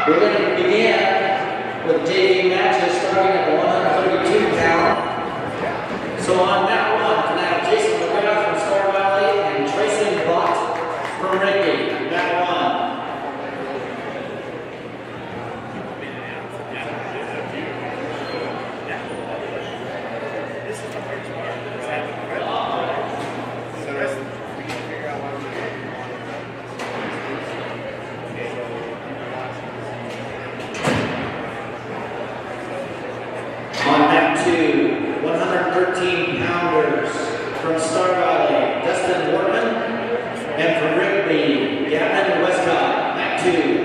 We're going to begin with JV matches starting at the 132 pound. So on that one, can I have Jason McGrath from Star Valley and Tracy Bott from Rigby. That one. On that two, 113 pounders from Star Valley, Dustin Wortman, and from Rigby, Gavin Westcott. That two.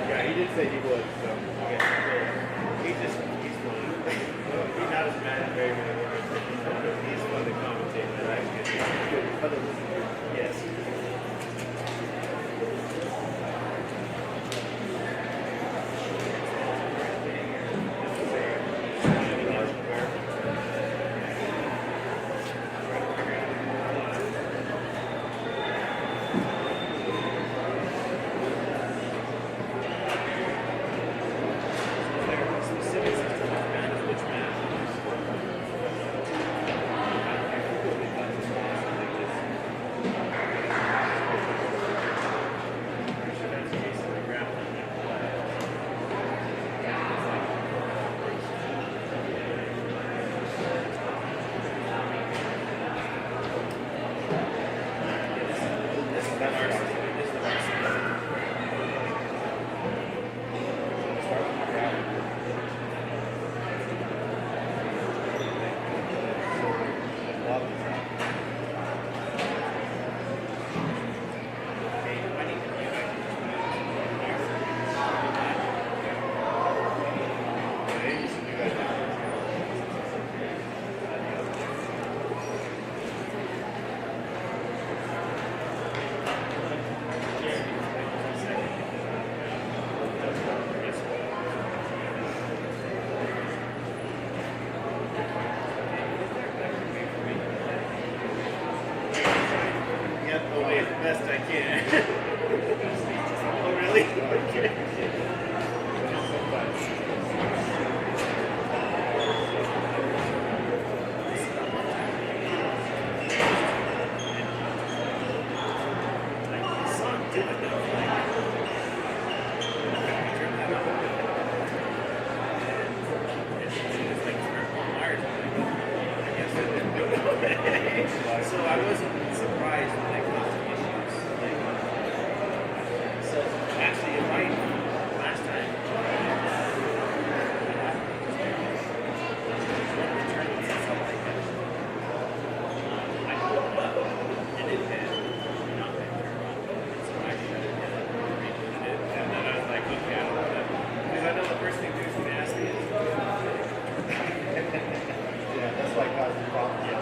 Yeah, he did say he would, so I guess he's fun. He's not as mad as very many words. He's fun to commentate, but I guess he's good. Fun to listen to. Yes. Best I can. Oh, really? Okay. So I wasn't surprised when they got to issues. So actually, you're right. Last time, I pulled up and it had nothing turned on. So I shut it down, rebooted it, and then I was like, okay, I don't know that. Because I know the first thing dude's going to ask me is, yeah, that's like causing problems. Yeah.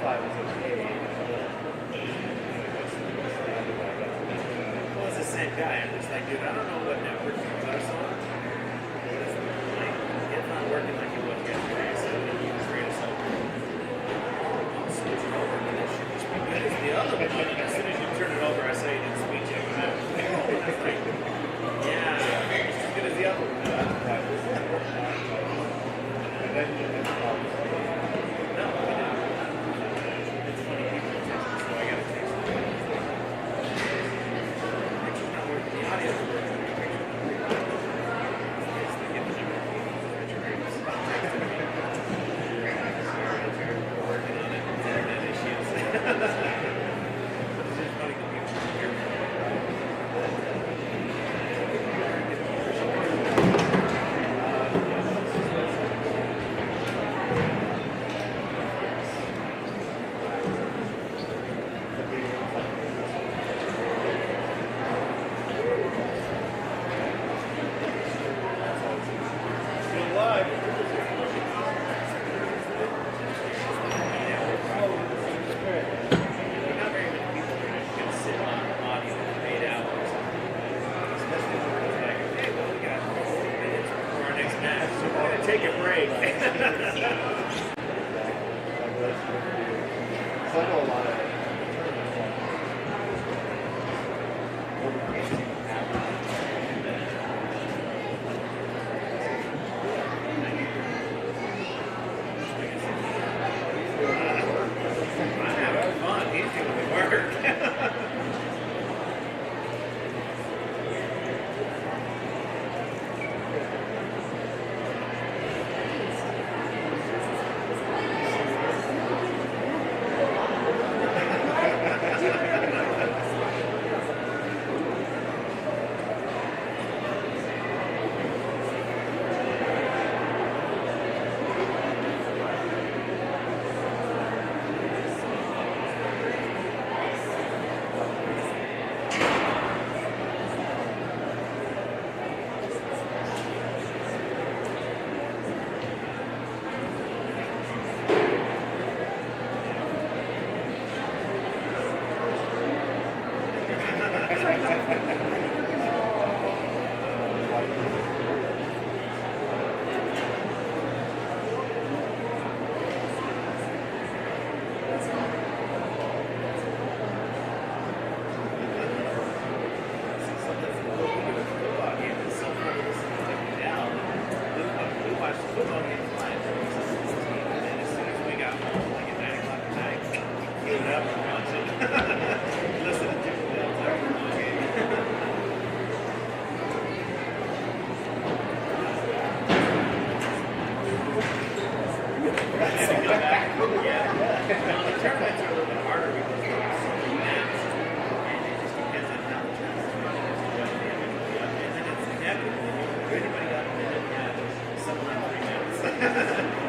Wi-Fi was okay. Well, it's the same guy. I'm just like, dude, I don't know what network you got us on. It's not working like it was yesterday, so you just read us over. I'll switch it over, and it should just be good as the other one. And as soon as you turn it over, I say you didn't speak check it out. It's like, yeah, it's as good as the other one. No, I didn't. It's funny, people text me, so I gotta text them. Picture's not working, the audio's working, the picture's not working. It's the given number of people that are texting me. We're working on it, internet issues. It's just funny that people are here. Take a break. I'm having fun. He's doing the work.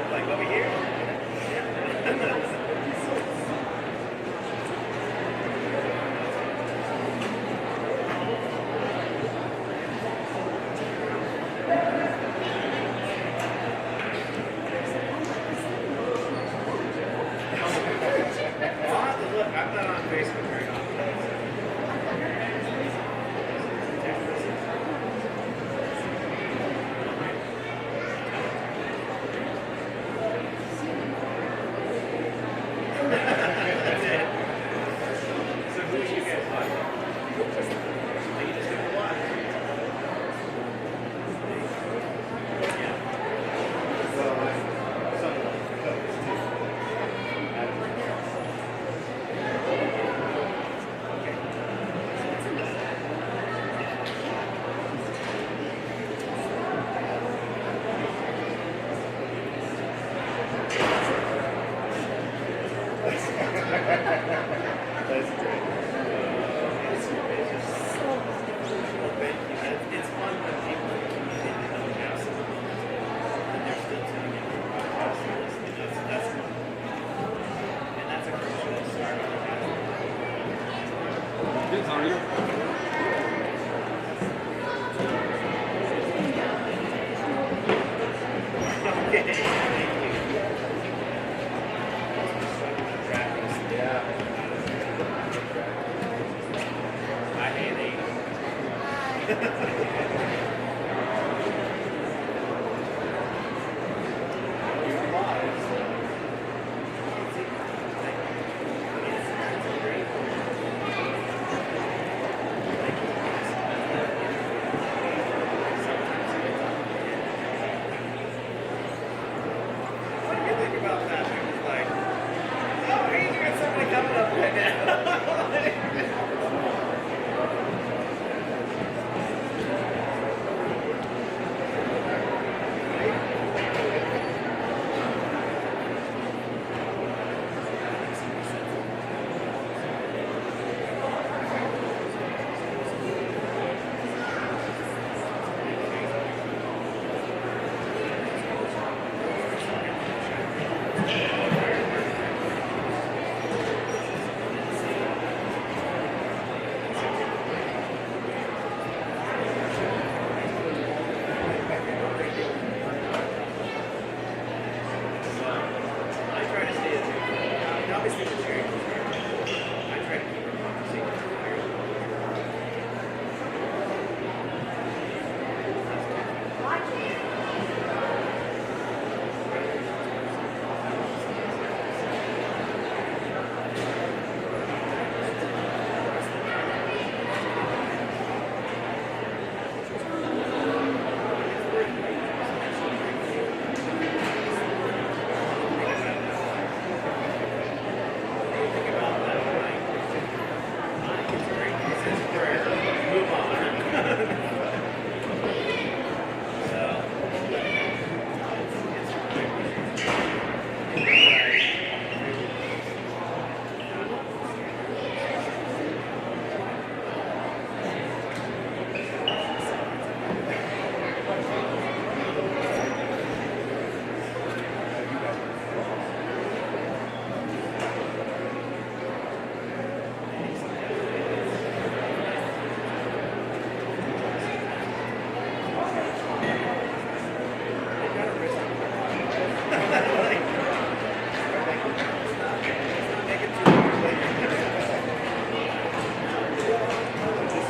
Like over here? Look, I'm not on Facebook very often. Okay. What do you think about that? It was like, oh, hey, you got somebody coming up right now. I try to stay as obviously the cherry. I try to keep it on the same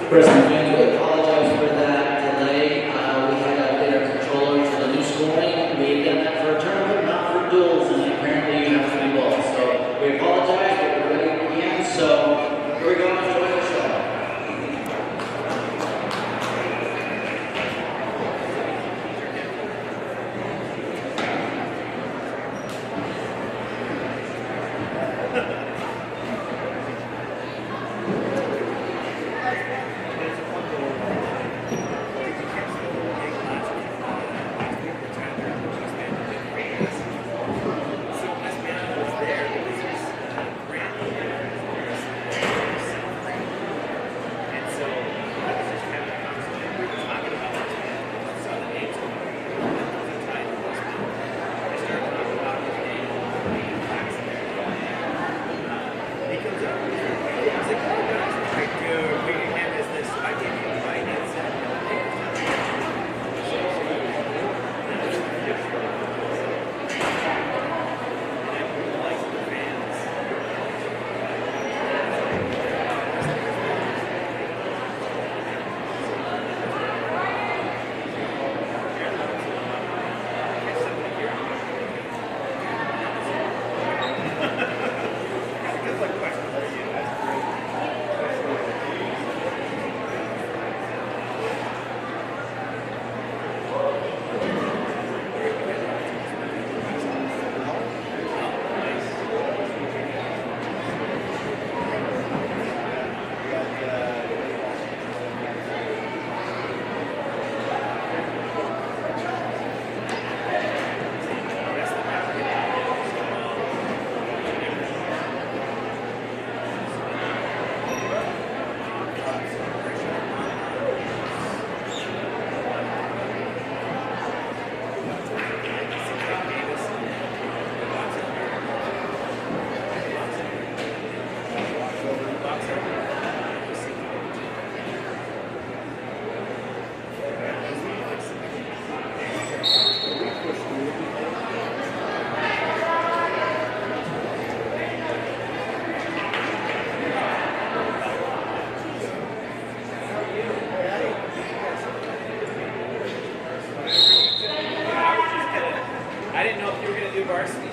President Manning, we apologize for that delay. We had to update our controller to the new scoring. We had done that for a tournament, not for duels, and apparently you have to be both. So we apologize, but we're ready again. So here we go, enjoy the show. It's know if you were going to do varsity.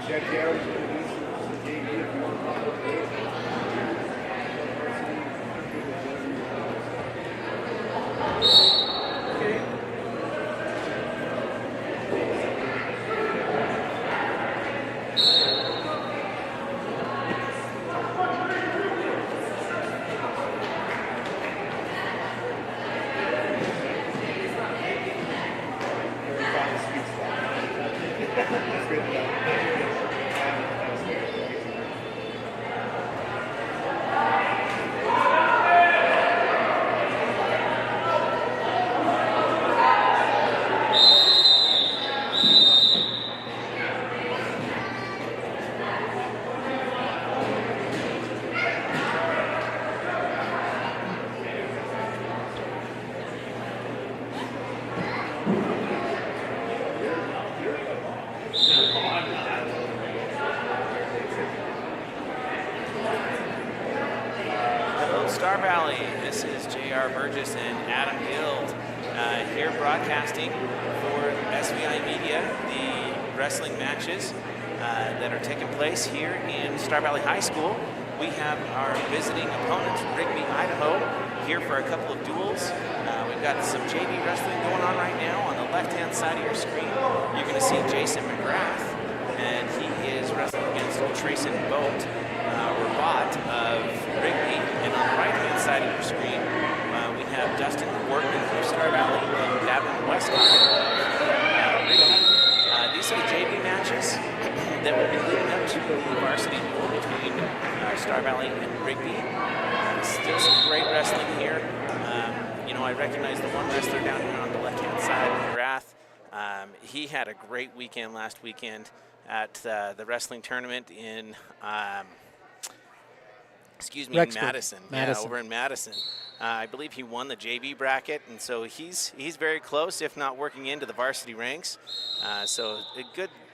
Check the hours for the JV if you want to talk about it. That's good enough. Star Valley. This is J.R. Burgess and Adam Guild here broadcasting for SVI Media the wrestling matches that are taking place here in Star Valley High School. We have our visiting opponents from Rigby, Idaho, here for a couple of duels. We've got some JV wrestling going on right now. On the left-hand side of your screen, you're going to see Jason McGrath, and he is wrestling against Trayson Bott of Rigby. And on the right-hand side of your screen, we have Dustin Workman from Star Valley and Gavin Westcott of Rigby. These are the JV matches that will be leading up to the varsity duel between Star Valley and Rigby. Still some great wrestling here. I recognize the one wrestler down here on the left-hand side, McGrath. He had a great weekend last weekend at the wrestling tournament in Rexford. Madison. Yeah, over in Madison. I believe he won the JV bracket, and so he's very close, if not working into the varsity ranks. So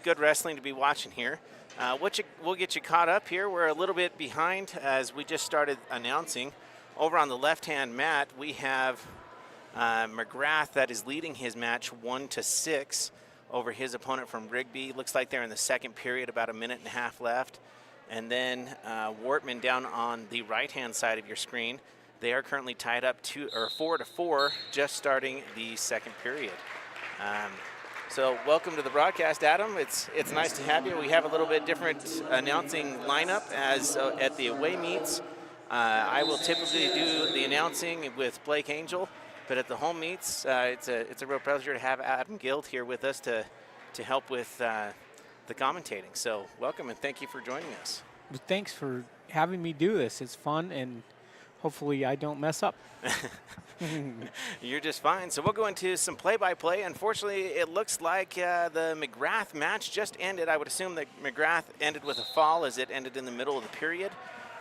good wrestling to be watching here. We'll get you caught up here. We're a little bit behind as we just started announcing. Over on the left-hand mat, we have McGrath that is leading his match 1-6 over his opponent from Rigby. Looks like they're in the second period, about a minute and a half left. And then Wortman down on the right-hand side of your screen. They are currently tied up 4-4, just starting the second period. So welcome to the broadcast, Adam. It's nice to have you. We have a little bit different announcing lineup as at the away meets. I will typically do the announcing with Blake Angel, but at the home meets, it's a real pleasure to have Adam Guild here with us to help with the commentating. So welcome and thank you for joining us. Well, thanks for having me do this. It's fun, and hopefully I don't mess up. You're just fine. So we'll go into some play-by-play. Unfortunately, it looks like the McGrath match just ended. I would assume that McGrath ended with a fall as it ended in the middle of the period,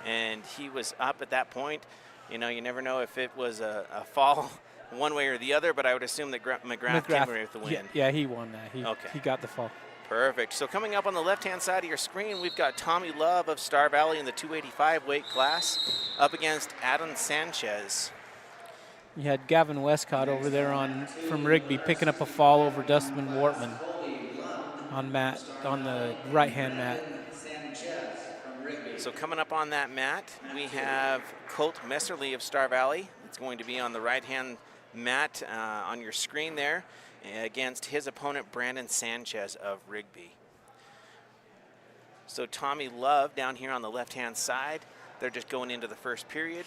and he was up at that point. You never know if it was a fall one way or the other, but I would assume that McGrath came away with the win. Yeah, he won that. He got the fall. Perfect. So coming up on the left-hand side of your screen, we've got Tommy Love of Star Valley in the 285 weight class up against Adam Sanchez. You had Gavin Westcott over there from Rigby picking up a fall over Dustin Wortman on the right-hand mat. So coming up on that mat, we have Colt Messerly of Star Valley. It's going to be on the right-hand mat on your screen there against his opponent, Brandon Sanchez of Rigby. So Tommy Love down here on the left-hand side. They're just going into the first period,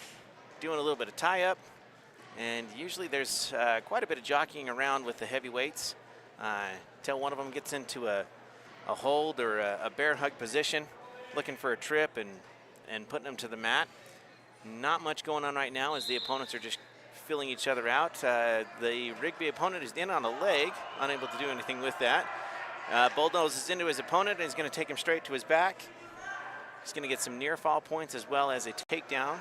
doing a little bit of tie-up. And usually there's quite a bit of jockeying around with the heavyweights till one of them gets into a hold or a bear hug position, looking for a trip and putting them to the mat. Not much going on right now as the opponents are just filling each other out. The Rigby opponent is in on a leg, unable to do anything with that. Bullnose is into his opponent and he's going to take him straight to his back. He's going to get some near fall points as well as a takedown.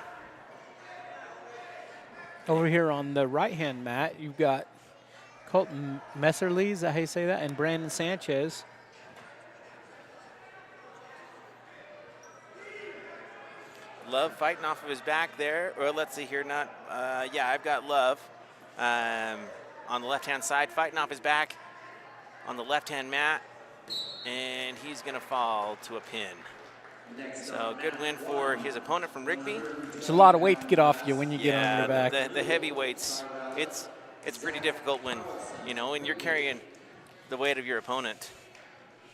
Over here on the right-hand mat, you've got Colton Messerly, is that how you say that? And Brandon Sanchez. Love fighting off of his back there. Or let's see here, not, yeah, I've got Love on the left-hand side, fighting off his back on the left-hand mat, and he's going to fall to a pin. So good win for his opponent from Rigby. It's a lot of weight to get off you when you get on your back. The heavyweights, it's pretty difficult when, you know, when you're carrying the weight of your opponent,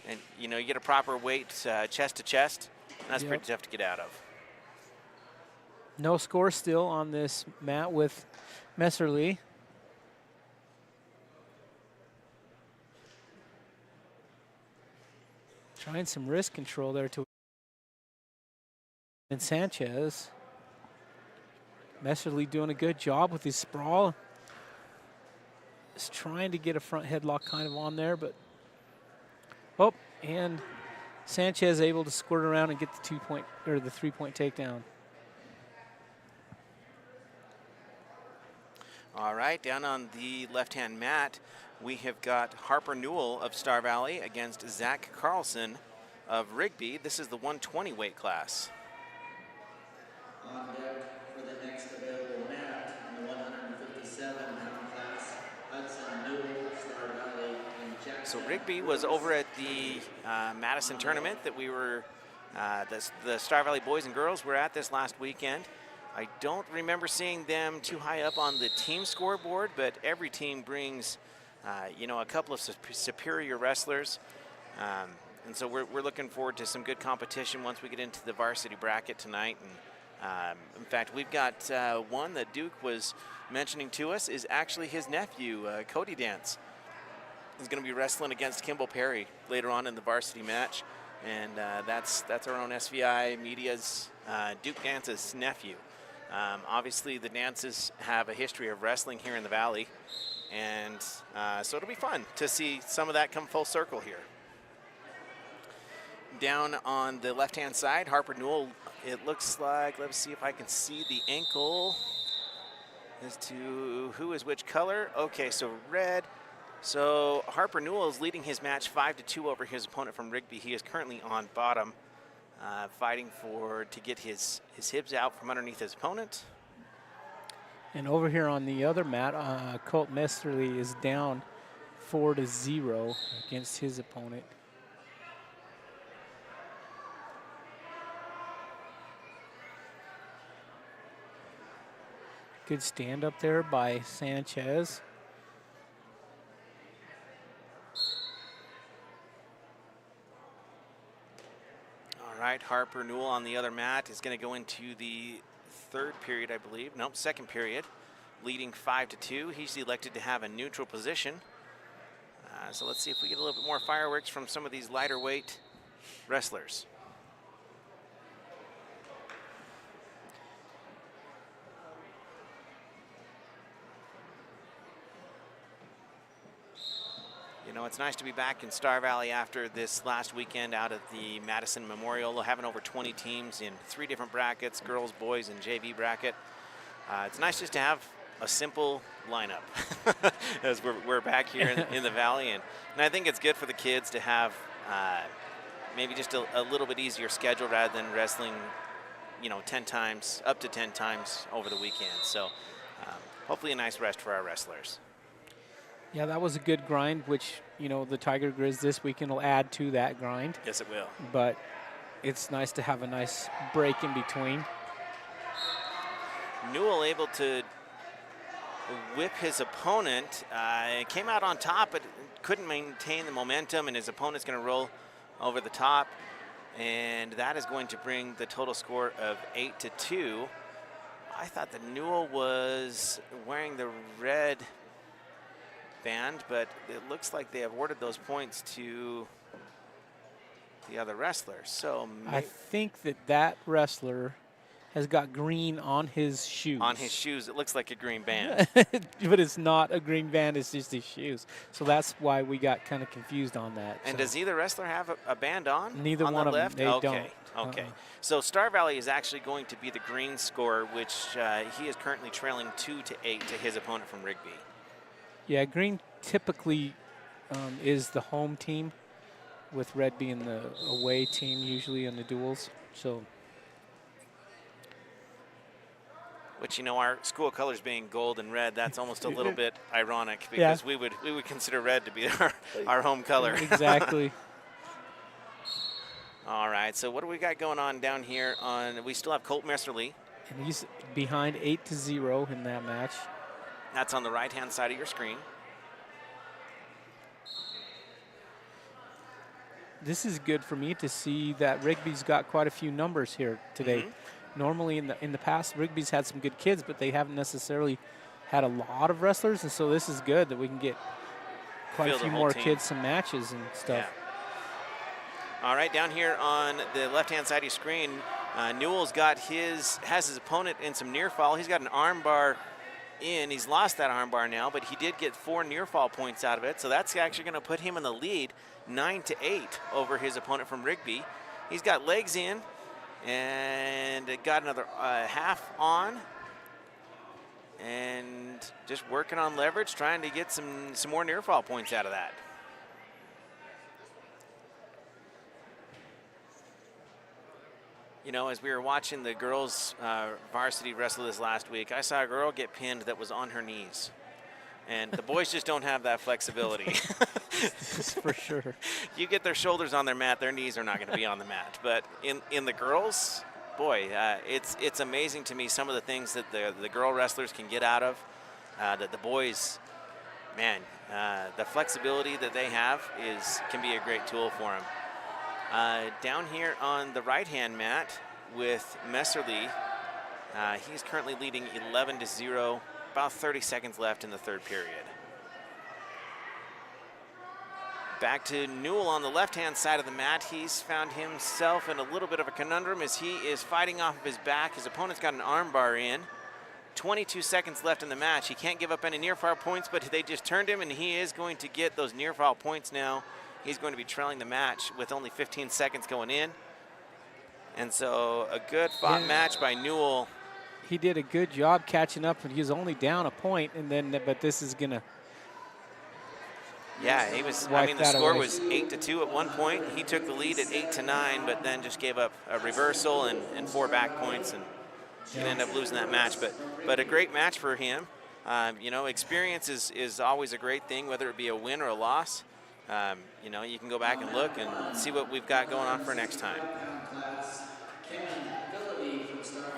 and you know you get a proper weight chest to chest. That's pretty tough to get out of. No score still on this mat with Messerly. Trying some wrist control there to and Sanchez. Messerly doing a good job with his sprawl. Just trying to get a front headlock kind of on there, but oh, and Sanchez able to squirt around and get the 2-point or the 3-point takedown. All right, down on the left-hand mat, we have got Harper Newell of Star Valley against Zach Carlson of Rigby. This is the 120 weight class. On deck for the next available mat in the 157-pound class, Hudson Newell, Star Valley, and Jack. So Rigby was over at the Madison tournament that we were, the Star Valley boys and girls were at this last weekend. I don't remember seeing them too high up on the team scoreboard, but every team brings, you know, a couple of superior wrestlers. And so we're looking forward to some good competition once we get into the varsity bracket tonight. And in fact, we've got one that Duke was mentioning to us is actually his nephew, Cody Dance. He's going to be wrestling against Kimball Perry later on in the varsity match. And that's our own SVI Media's Duke Dance's nephew. Obviously, the Dances have a history of wrestling here in the Valley, and so it'll be fun to see some of that come full circle here. Down on the left-hand side, Harper Newell, it looks like, let's see if I can see the ankle as to who is which color. Okay, so red. So Harper Newell is leading his match 5-2 over his opponent from Rigby. He is currently on bottom. Fighting to get his hips out from underneath his opponent. And over here on the other mat, Colt Messerly is down 4-0 against his opponent. Good stand up there by Sanchez. All right, Harper Newell on the other mat is going to go into the third period, I believe. Nope, second period, leading 5-2. He's elected to have a neutral position. So let's see if we get a little bit more fireworks from some of these lighter weight wrestlers. You know, it's nice to be back in Star Valley after this last weekend out at the Madison Memorial, having over 20 teams in 3 different brackets, girls, boys, and JV bracket. It's nice just to have a simple lineup as we're back here in the Valley. And I think it's good for the kids to have maybe just a little bit easier schedule rather than wrestling, you know, 10 times, up to 10 times over the weekend. So hopefully a nice rest for our wrestlers. Yeah, that was a good grind, which, you know, the Tiger Grizz this weekend will add to that grind. Yes, it will. But it's nice to have a nice break in between. Newell able to whip his opponent. Came out on top, but couldn't maintain the momentum, and his opponent's going to roll over the top. And that is going to bring the total score of 8-2. I thought that Newell was wearing the red band, but it looks like they awarded those points to the other wrestler. So I think that wrestler has got green on his shoes. On his shoes, it looks like a green band. But it's not a green band, it's just his shoes. So that's why we got kind of confused on that. And so. Does either wrestler have a band on? Neither on one the of left? them, they okay. don't. Okay. So Star Valley is actually going to be the green score, which he is currently trailing 2-8 to his opponent from Rigby. Yeah, green typically is the home team, with red being the away team usually in the duels. So Which, you know, our school colors being gold and red, that's almost a little bit ironic Yeah. because we would consider red to be our home color. Exactly. All right, so what do we got going on down here we still have Colt Messerly. And he's behind 8-0 in that match. That's on the right-hand side of your screen. This is good for me to see that Rigby's got quite a few numbers here today. Normally in the past, Rigby's had some good kids, but they haven't necessarily had a lot of wrestlers, and so this is good that we can get quite Field a few the whole more team. kids some matches and stuff. Yeah. All right, down here on the left-hand side of your screen, Newell's has his opponent in some near fall. He's got an arm bar in. He's lost that arm bar now, but he did get 4 near fall points out of it, so that's actually going to put him in the lead 9-8 over his opponent from Rigby. He's got legs in and got another half on, and just working on leverage, trying to get some more near fall points out of that. You know, as we were watching the girls varsity wrestle this last week, I saw a girl get pinned that was on her knees. And the boys just don't have that flexibility. For sure. You get their shoulders on their mat, their knees are not going to be on the mat. But in the girls, boy, it's amazing to me some of the things that the girl wrestlers can get out of. That the boys, man, the flexibility that they have can be a great tool for them. Down here on the right-hand mat with Messerly, he's currently leading 11-0. About 30 seconds left in the third period. Back to Newell on the left-hand side of the mat. He's found himself in a little bit of a conundrum as he is fighting off of his back. His opponent's got an arm bar in. 22 seconds left in the match. He can't give up any near-fall points, but they just turned him, and he is going to get those near-fall points now. He's going to be trailing the match with only 15 seconds going in. And so a good fought match by Newell. He did a good job catching up, and he was only down a point, and then but this is gonna. Yeah, he was. I mean, the score was 8-2 at one point. He took the lead at 8-9, but then just gave up a reversal and 4 back points, and ended up losing that match. But a great match for him. You know, experience is always a great thing, whether it be a win or a loss. You know, you can go back and look and see what we've got going on for next time.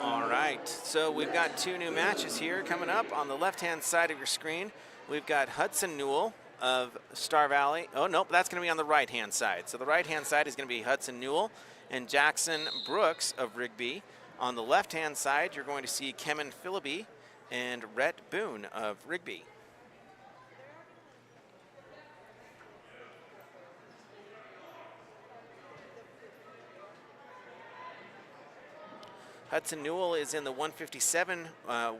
All right, so we've got 2 new matches here coming up. On the left-hand side of your screen, we've got Hudson Newell of Star Valley. Oh, nope, that's going to be on the right-hand side. So the right-hand side is going to be Hudson Newell and Jackson Brooks of Rigby. On the left-hand side, you're going to see Kemen Philliby and Rhett Boone of Rigby. Hudson Newell is in the 157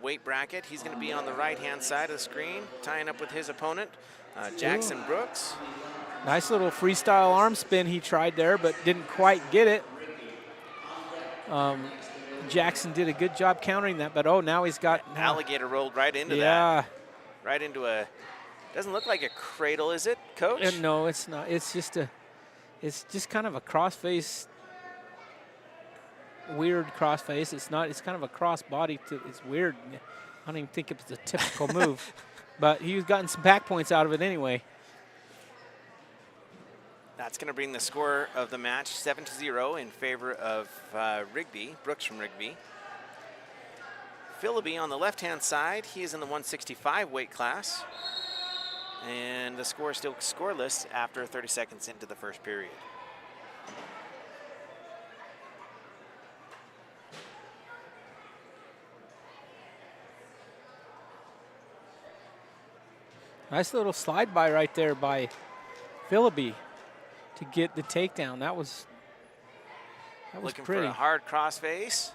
weight bracket. He's going to be on the right-hand side of the screen, tying up with his opponent, Jackson Brooks. Nice little freestyle arm spin he tried there, but didn't quite get it. Jackson did a good job countering that, but now he's got... Alligator rolled right into that. Right into doesn't look like a cradle, is it, Coach? No, it's not. It's just kind of a cross-face, weird cross-face. It's not. It's kind of a cross-body. It's weird. I don't even think it's a typical move, but he's gotten some back points out of it anyway. That's going to bring the score of the match 7-0 in favor of Rigby, Brooks from Rigby. Philliby on the left-hand side, he is in the 165 weight class. And the score is still scoreless after 30 seconds into the first period. Nice little slide by right there by Philliby to get the takedown. That was Looking pretty. for a hard crossface.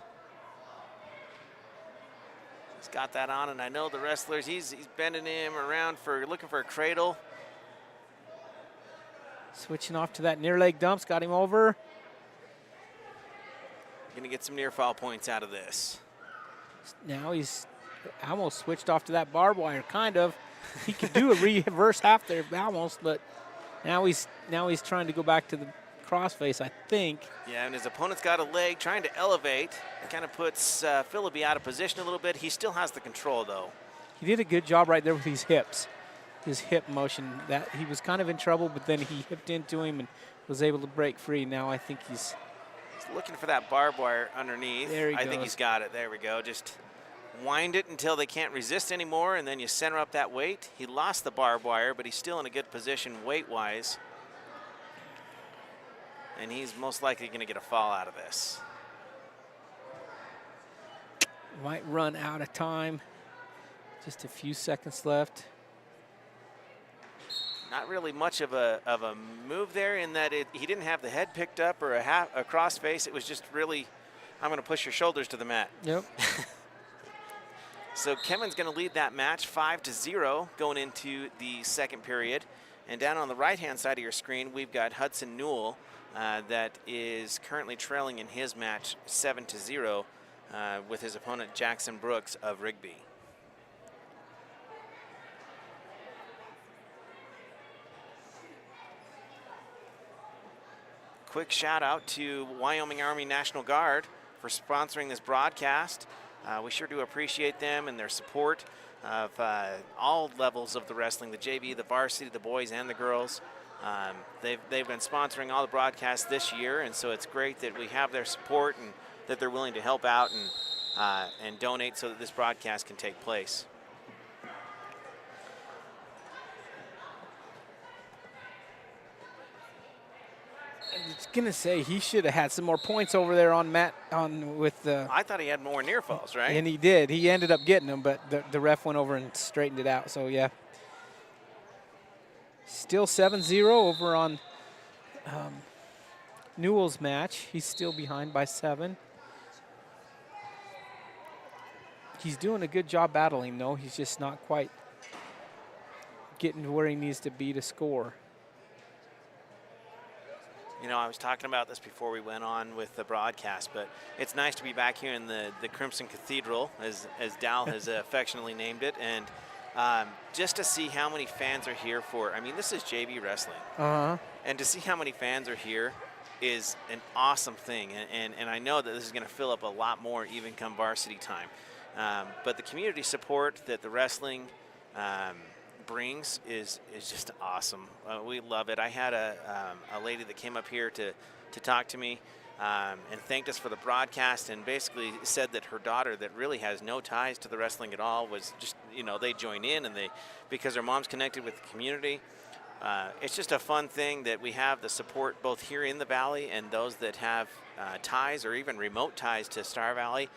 He's got that on, and I know the wrestlers, he's bending him around looking for a cradle. Switching off to that near leg dumps, got him over. Gonna get some near fall points out of this. Now he's almost switched off to that barbed wire, kind of. He could do a reverse half there almost, but now he's trying to go back to the crossface, I think. Yeah, and his opponent's got a leg trying to elevate. It kind of puts Philippi out of position a little bit. He still has the control, though. He did a good job right there with his hips, his hip motion. That he was kind of in trouble, but then he hipped into him and was able to break free. Now I think he's looking for that barbed wire underneath. There he I think goes. he's got it. There we go. Just wind it until they can't resist anymore, and then you center up that weight. He lost the barbed wire, but he's still in a good position weight-wise. And he's most likely going to get a fall out of this. might run out of time. Just a few seconds left. Not really much of a move there in that he didn't have the head picked up or a cross face. It was just really, I'm going to push your shoulders to the mat. Yep. So Kevin's going to lead that match 5-0 going into the second period. And down on the right-hand side of your screen, we've got Hudson Newell that is currently trailing in his match 7-0 with his opponent Jackson Brooks of Rigby. Quick shout out to Wyoming Army National Guard for sponsoring this broadcast. We sure do appreciate them and their support of all levels of the wrestling, the JV, the varsity, the boys and the girls. They've been sponsoring all the broadcasts this year, and so it's great that we have their support and that they're willing to help out and donate so that this broadcast can take place. I was gonna say he should have had some more points over there on Matt with the. I thought he had more near falls, right? And he did. He ended up getting them, but the ref went over and straightened it out. So yeah. Still 7-0 over on Newell's match. He's still behind by 7. He's doing a good job battling, though. He's just not quite getting to where he needs to be to score. You know, I was talking about this before we went on with the broadcast, but it's nice to be back here in the Crimson Cathedral, as Dal has affectionately named it, and just to see how many fans are here for, I mean, this is JV wrestling. Uh-huh. And to see how many fans are here is an awesome thing, and I know that this is going to fill up a lot more even come varsity time. But the community support that the wrestling brings is just awesome. We love it. I had a lady that came up here to talk to me and thanked us for the broadcast, and basically said that her daughter, that really has no ties to the wrestling at all, was just, you know, they join in, and because their mom's connected with the community. It's just a fun thing that we have the support both here in the Valley and those that have ties or even remote ties to Star Valley,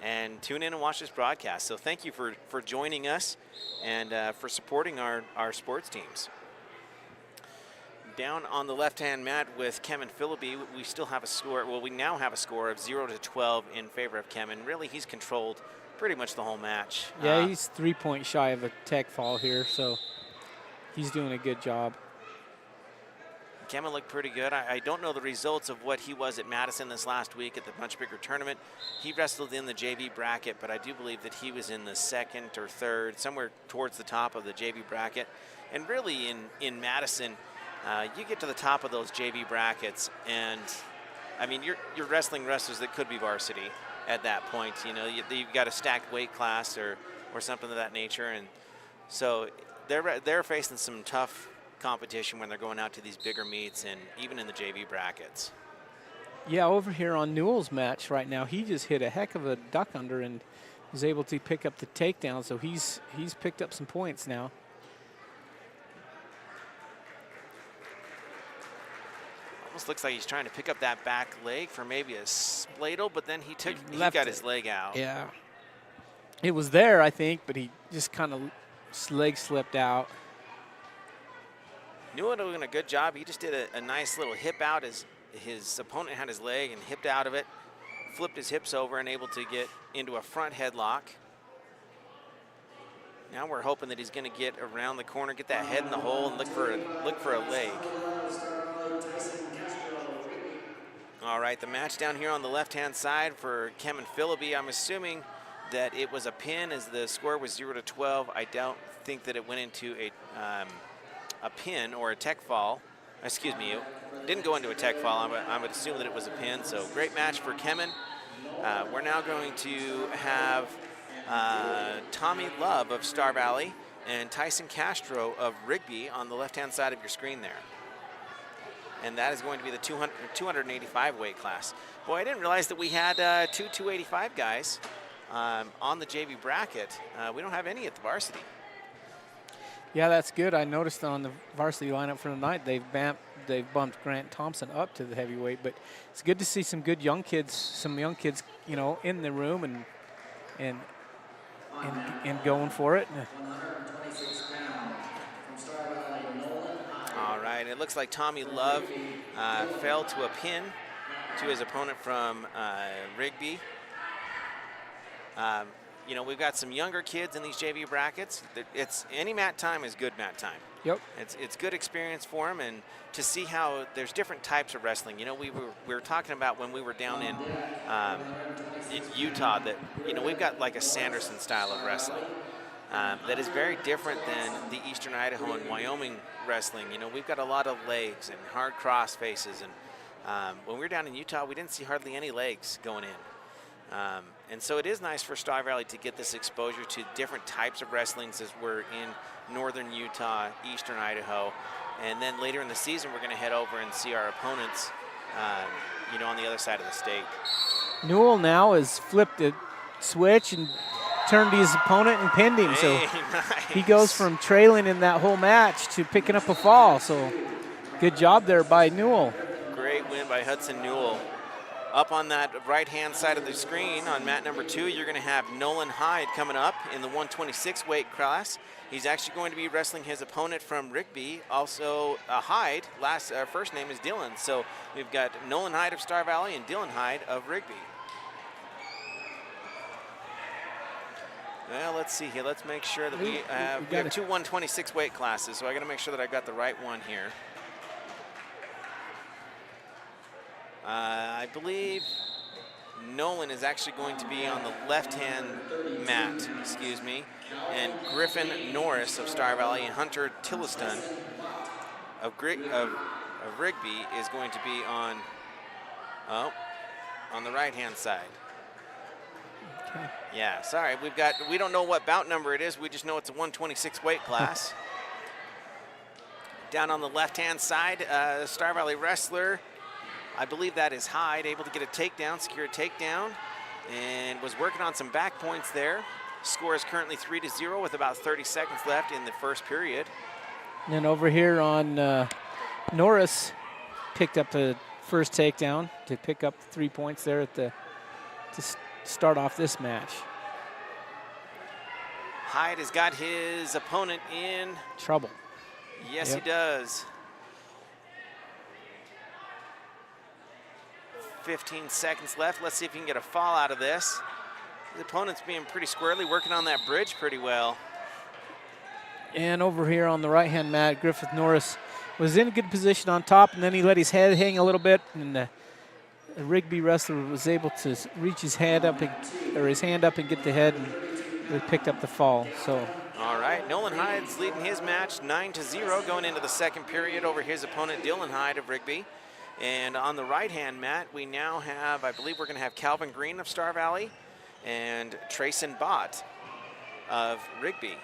and tune in and watch this broadcast. So thank you for joining us and for supporting our sports teams. Down on the left-hand mat with Kevin Philippi, we still have a score. Well, we now have a score of 0-12 in favor of Kevin. Really, he's controlled pretty much the whole match. Yeah, he's 3 points shy of a tech fall here, so he's doing a good job. Kevin looked pretty good. I don't know the results of what he was at Madison this last week at the much bigger tournament. He wrestled in the JV bracket, but I do believe that he was in the second or third, somewhere towards the top of the JV bracket. And really in Madison, you get to the top of those JV brackets, and I mean, you're wrestling wrestlers that could be varsity at that point. You know, you've got a stacked weight class or something of that nature, and so they're facing some tough competition when they're going out to these bigger meets and even in the JV brackets. Yeah, over here on Newell's match right now, he just hit a heck of a duck under and was able to pick up the takedown, so he's picked up some points now. Almost looks like he's trying to pick up that back leg for maybe a spladle, but then he got his leg out. Yeah. It was there, I think, but he just kind of leg slipped out. Newell doing a good job. He just did a nice little hip out. His opponent had his leg and hipped out of it, flipped his hips over and able to get into a front headlock. Now we're hoping that he's going to get around the corner, get that head in the hole, and look for a leg. All right, the match down here on the left-hand side for Kevin Philippi. I'm assuming that it was a pin as the score was 0-12. I don't think that it went into a pin or a tech fall. excuse me, it didn't go into a tech fall. I would assume that it was a pin. So great match for Kemen. We're now going to have Tommy Love of Star Valley and Tyson Castro of Rigby on the left-hand side of your screen there. And that is going to be the 285 weight class. Boy, I didn't realize that we had two 285 guys on the JV bracket. We don't have any at the varsity. Yeah, that's good. I noticed on the varsity lineup for tonight, they've bumped Grant Thompson up to the heavyweight, but it's good to see some good young kids, you know, in the room and going for it. All right, it looks like Tommy Love fell to a pin to his opponent from Rigby. You know, we've got some younger kids in these JV brackets. It's any mat time is good mat time. Yep. It's good experience for them, and to see how there's different types of wrestling. You know, we were talking about when we were down in Utah that, you know, we've got like a Sanderson style of wrestling that is very different than the Eastern Idaho and Wyoming wrestling. You know, we've got a lot of legs and hard cross faces, and when we were down in Utah, we didn't see hardly any legs going in. And so it is nice for Star Valley to get this exposure to different types of wrestlings as we're in northern Utah, eastern Idaho. And then later in the season, we're going to head over and see our opponents, you know, on the other side of the state. Newell now has flipped the switch and turned to his opponent and pinned him. So Nice. he goes from trailing in that whole match to picking up a fall. So good job there by Newell. Great win by Hudson Newell. Up on that right-hand side of the screen on mat number 2, you're going to have Nolan Hyde coming up in the 126 weight class. He's actually going to be wrestling his opponent from Rigby, also Hyde. First name is Dylan. So we've got Nolan Hyde of Star Valley and Dylan Hyde of Rigby. Well, let's see here. Let's make sure that we have two 126 weight classes, so I got to make sure that I got the right one here. I believe Nolan is actually going to be on the left-hand mat, excuse me, and Griffin Norris of Star Valley and Hunter Tilliston of Rigby is going to be on the right-hand side. Okay. Yeah, sorry, we don't know what bout number it is. We just know it's a 126 weight class. Down on the left-hand side, Star Valley wrestler, I believe that is Hyde, able to get a takedown, secure a takedown, and was working on some back points there. Score is currently 3-0 with about 30 seconds left in the first period. And then over here on Norris picked up the first takedown to pick up 3 points there at to start off this match. Hyde has got his opponent in trouble. Yes, He does. 15 seconds left. Let's see if he can get a fall out of this. The opponent's being pretty squarely, working on that bridge pretty well. And over here on the right-hand mat, Griffith Norris was in a good position on top, and then he let his head hang a little bit, and the Rigby wrestler was able to reach his hand up and get the head, and they picked up the fall. So. All right, Nolan Hyde's leading his match 9-0 going into the second period over his opponent Dylan Hyde of Rigby. And on the right-hand mat, we now have, I believe we're going to have Calvin Green of Star Valley and Trayson Bott of Rigby.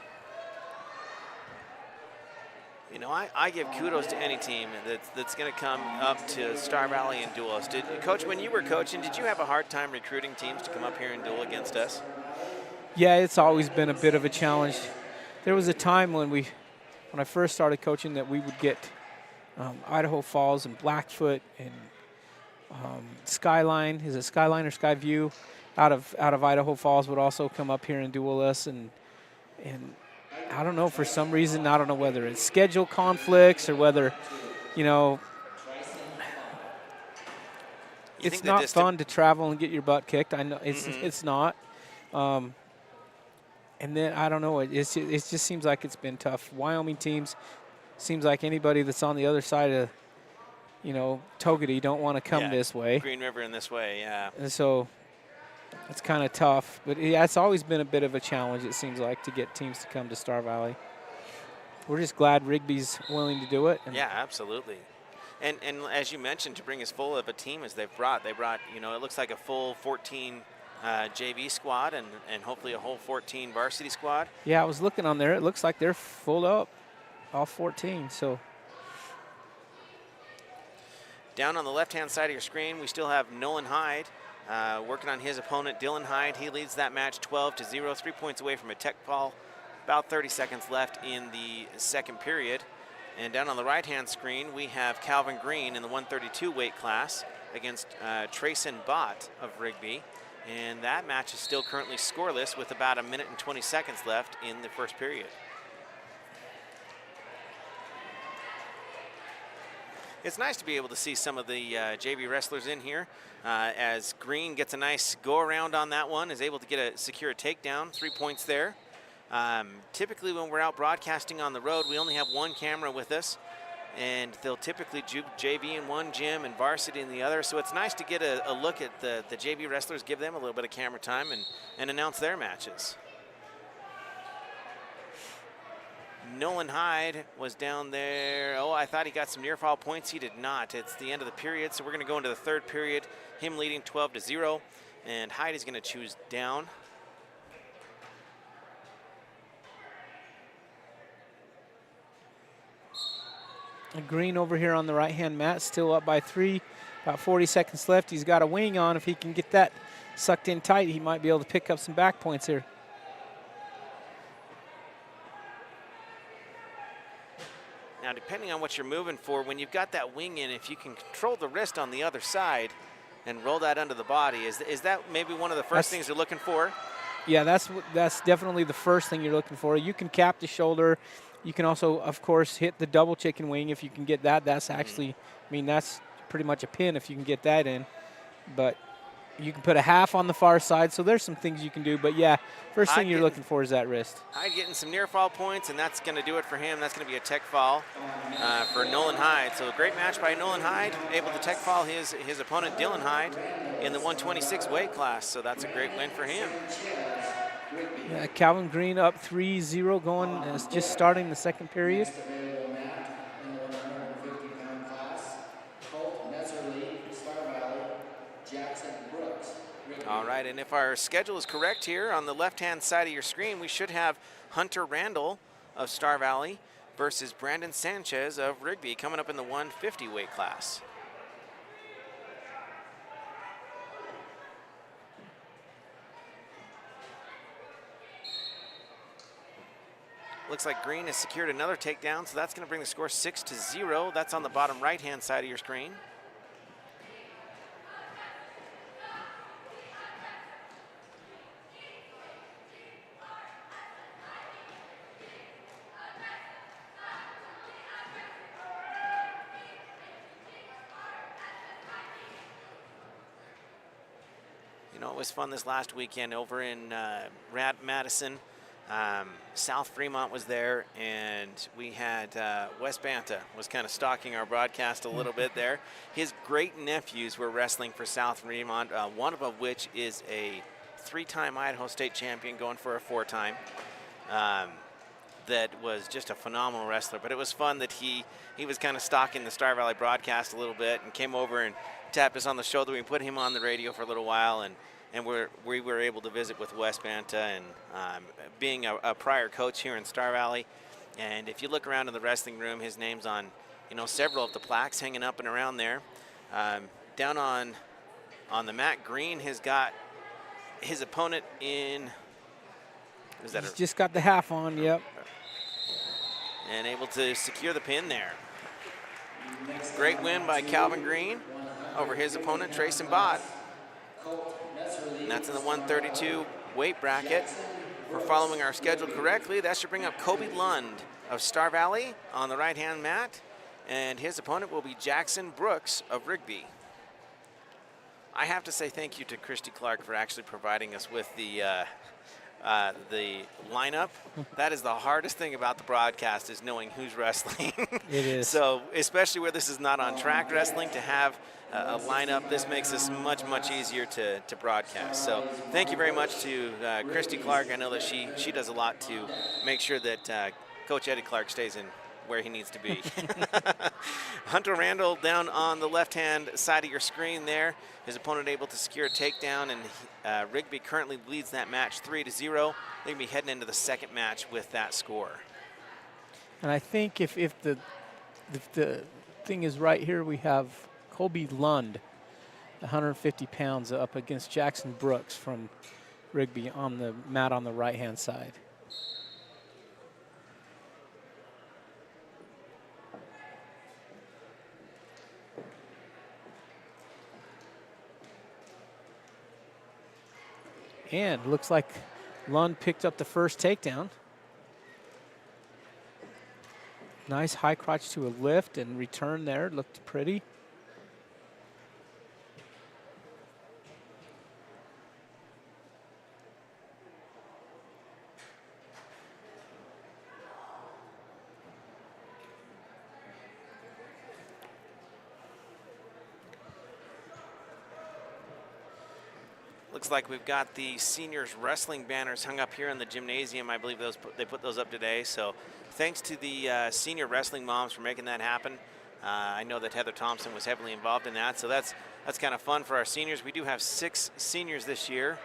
You know, I give kudos to any team that's going to come up to Star Valley and duel us. Coach, when you were coaching, did you have a hard time recruiting teams to come up here and duel against us? Yeah, it's always been a bit of a challenge. There was a time when I first started coaching that we would get Idaho Falls and Blackfoot and Skyline. Is it Skyline or Skyview? Out of Idaho Falls would also come up here and duel us, and I don't know, for some reason, I don't know whether it's schedule conflicts or whether, you know, it's not fun to travel and get your butt kicked. I know it's not. And then I don't know. It just seems like it's been tough. Wyoming teams. Seems like anybody that's on the other side of, you know, Togety don't want to come this way. Green River in this way, yeah. And so it's kind of tough. But it's always been a bit of a challenge, it seems like, to get teams to come to Star Valley. We're just glad Rigby's willing to do it. Yeah, absolutely. And as you mentioned, to bring as full of a team as they brought, you know, it looks like a full 14 JV squad and hopefully a whole 14 varsity squad. Yeah, I was looking on there. It looks like they're full up, all 14. So down on the left-hand side of your screen, we still have Nolan Hyde working on his opponent, Dylan Hyde. He leads that match 12-0, 3 points away from a tech fall. About 30 seconds left in the second period. And down on the right-hand screen, we have Calvin Green in the 132 weight class against Trayson Bott of Rigby. And that match is still currently scoreless with about 1 minute and 20 seconds left in the first period. It's nice to be able to see some of the JV wrestlers in here as Green gets a nice go around on that one, is able to secure a takedown, 3 points there. Typically when we're out broadcasting on the road, we only have one camera with us, and they'll typically do JV in one gym and varsity in the other. So it's nice to get a look at the JV wrestlers, give them a little bit of camera time and announce their matches. Nolan Hyde was down there. Oh, I thought he got some near fall points. He did not. It's the end of the period, so we're going to go into the third period, him leading 12-0, and Hyde is going to choose down. Green over here on the right-hand mat, still up by 3. About 40 seconds left. He's got a wing on. If he can get that sucked in tight, he might be able to pick up some back points here. Now, depending on what you're moving for, when you've got that wing in, if you can control the wrist on the other side and roll that under the body, is that maybe one of the first things you're looking for? Yeah, that's definitely the first thing you're looking for. You can cap the shoulder. You can also, of course, hit the double chicken wing if you can get that. That's actually, I mean, that's pretty much a pin if you can get that in. But you can put a half on the far side, so there's some things you can do. But, yeah, first thing you're looking for is that wrist. Hyde getting some near fall points, and that's going to do it for him. That's going to be a tech fall for Nolan Hyde. So a great match by Nolan Hyde, able to tech fall his opponent, Dylan Hyde, in the 126 weight class. So that's a great win for him. Yeah, Calvin Green up 3-0 going, just starting the second period. All right, and if our schedule is correct here, on the left-hand side of your screen, we should have Hunter Randall of Star Valley versus Brandon Sanchez of Rigby coming up in the 150 weight class. Looks like Green has secured another takedown, so that's going to bring the score 6-0. That's on the bottom right-hand side of your screen. You know, it was fun this last weekend over in Madison. South Fremont was there, and we had Wes Banta was kind of stalking our broadcast a little bit there. His great nephews were wrestling for South Fremont, one of which is a 3-time Idaho State champion going for a 4-time. That was just a phenomenal wrestler, but it was fun that he was kind of stalking the Star Valley broadcast a little bit and came over and tapped us on the shoulder. We put him on the radio for a little while, and we were able to visit with Wes Banta, and being a prior coach here in Star Valley. And if you look around in the wrestling room, his name's on, you know, several of the plaques hanging up and around there. Down on the mat, Green has got his opponent in. Is that He's just got the half on, yep. And able to secure the pin there. Great win by Calvin Green over his opponent, Trayson Bott. And that's in the 132 weight bracket. If we're following our schedule correctly, that should bring up Kobe Lund of Star Valley on the right-hand mat, and his opponent will be Jackson Brooks of Rigby. I have to say thank you to Christy Clark for actually providing us with the lineup. That is the hardest thing about the broadcast, is knowing who's wrestling. It is. So especially where this is not on track wrestling, to have a lineup, this makes this much, much easier to broadcast. So thank you very much to Christy Clark. I know that she does a lot to make sure that Coach Eddie Clark stays where he needs to be. Hunter Randall down on the left-hand side of your screen there. His opponent able to secure a takedown, and Rigby currently leads that match 3-0. They're going to be heading into the second match with that score. And I think if the thing is right here, we have Colby Lund, 150 pounds, up against Jackson Brooks from Rigby on the mat on the right-hand side. And looks like Lund picked up the first takedown. Nice high crotch to a lift and return there. Looked pretty. Looks like we've got the seniors wrestling banners hung up here in the gymnasium. I believe they put those up today. So thanks to the senior wrestling moms for making that happen. I know that Heather Thompson was heavily involved in that. So that's kind of fun for our seniors. We do have 6 seniors this year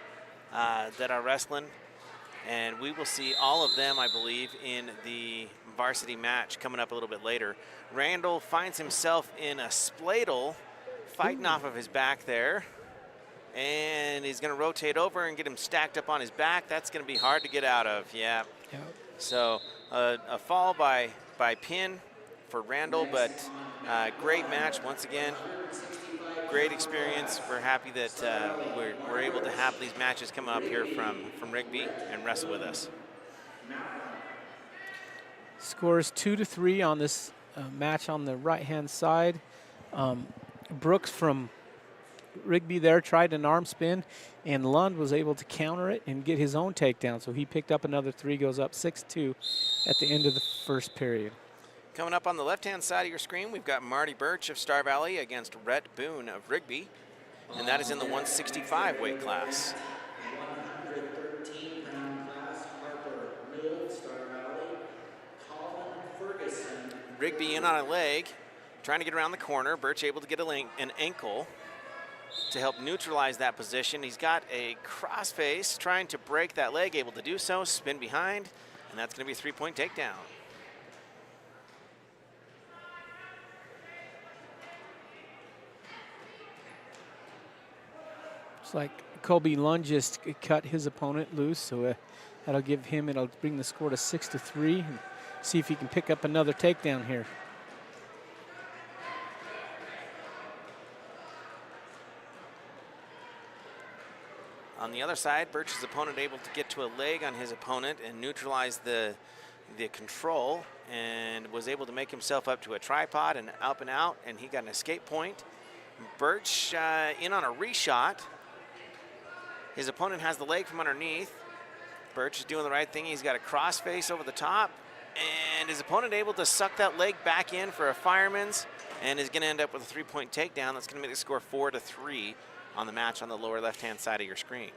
that are wrestling. And we will see all of them, I believe, in the varsity match coming up a little bit later. Randall finds himself in a spladle, fighting off of his back there. And he's going to rotate over and get him stacked up on his back. That's going to be hard to get out of, yeah. Yep. So a fall by pin for Randall, but great match once again. Great experience. We're happy that we're able to have these matches come up here from Rigby and wrestle with us. Scores 2-3 on this match on the right-hand side. Brooks from Rigby there tried an arm spin, and Lund was able to counter it and get his own takedown. So he picked up another 3, goes up 6-2 at the end of the first period. Coming up on the left-hand side of your screen, we've got Marty Birch of Star Valley against Rhett Boone of Rigby, and that is in the 165 weight class. 113-pound class, Harper Mill, Star Valley, Colin Ferguson. Rigby in on a leg, trying to get around the corner. Birch able to get an ankle to help neutralize that position. He's got a crossface, trying to break that leg, able to do so, spin behind, and that's going to be a 3-point takedown. It's like Colby Lund just cut his opponent loose, so that'll give him, it'll bring the score to 6-3, and see if he can pick up another takedown here. On the other side, Birch's opponent able to get to a leg on his opponent and neutralize the control, and was able to make himself up to a tripod and up and out, and he got an escape point. Birch in on a reshot. His opponent has the leg from underneath. Birch is doing the right thing. He's got a crossface over the top, and his opponent able to suck that leg back in for a fireman's, and is going to end up with a 3-point takedown. That's going to make the score 4-3 on the match on the lower left-hand side of your screen.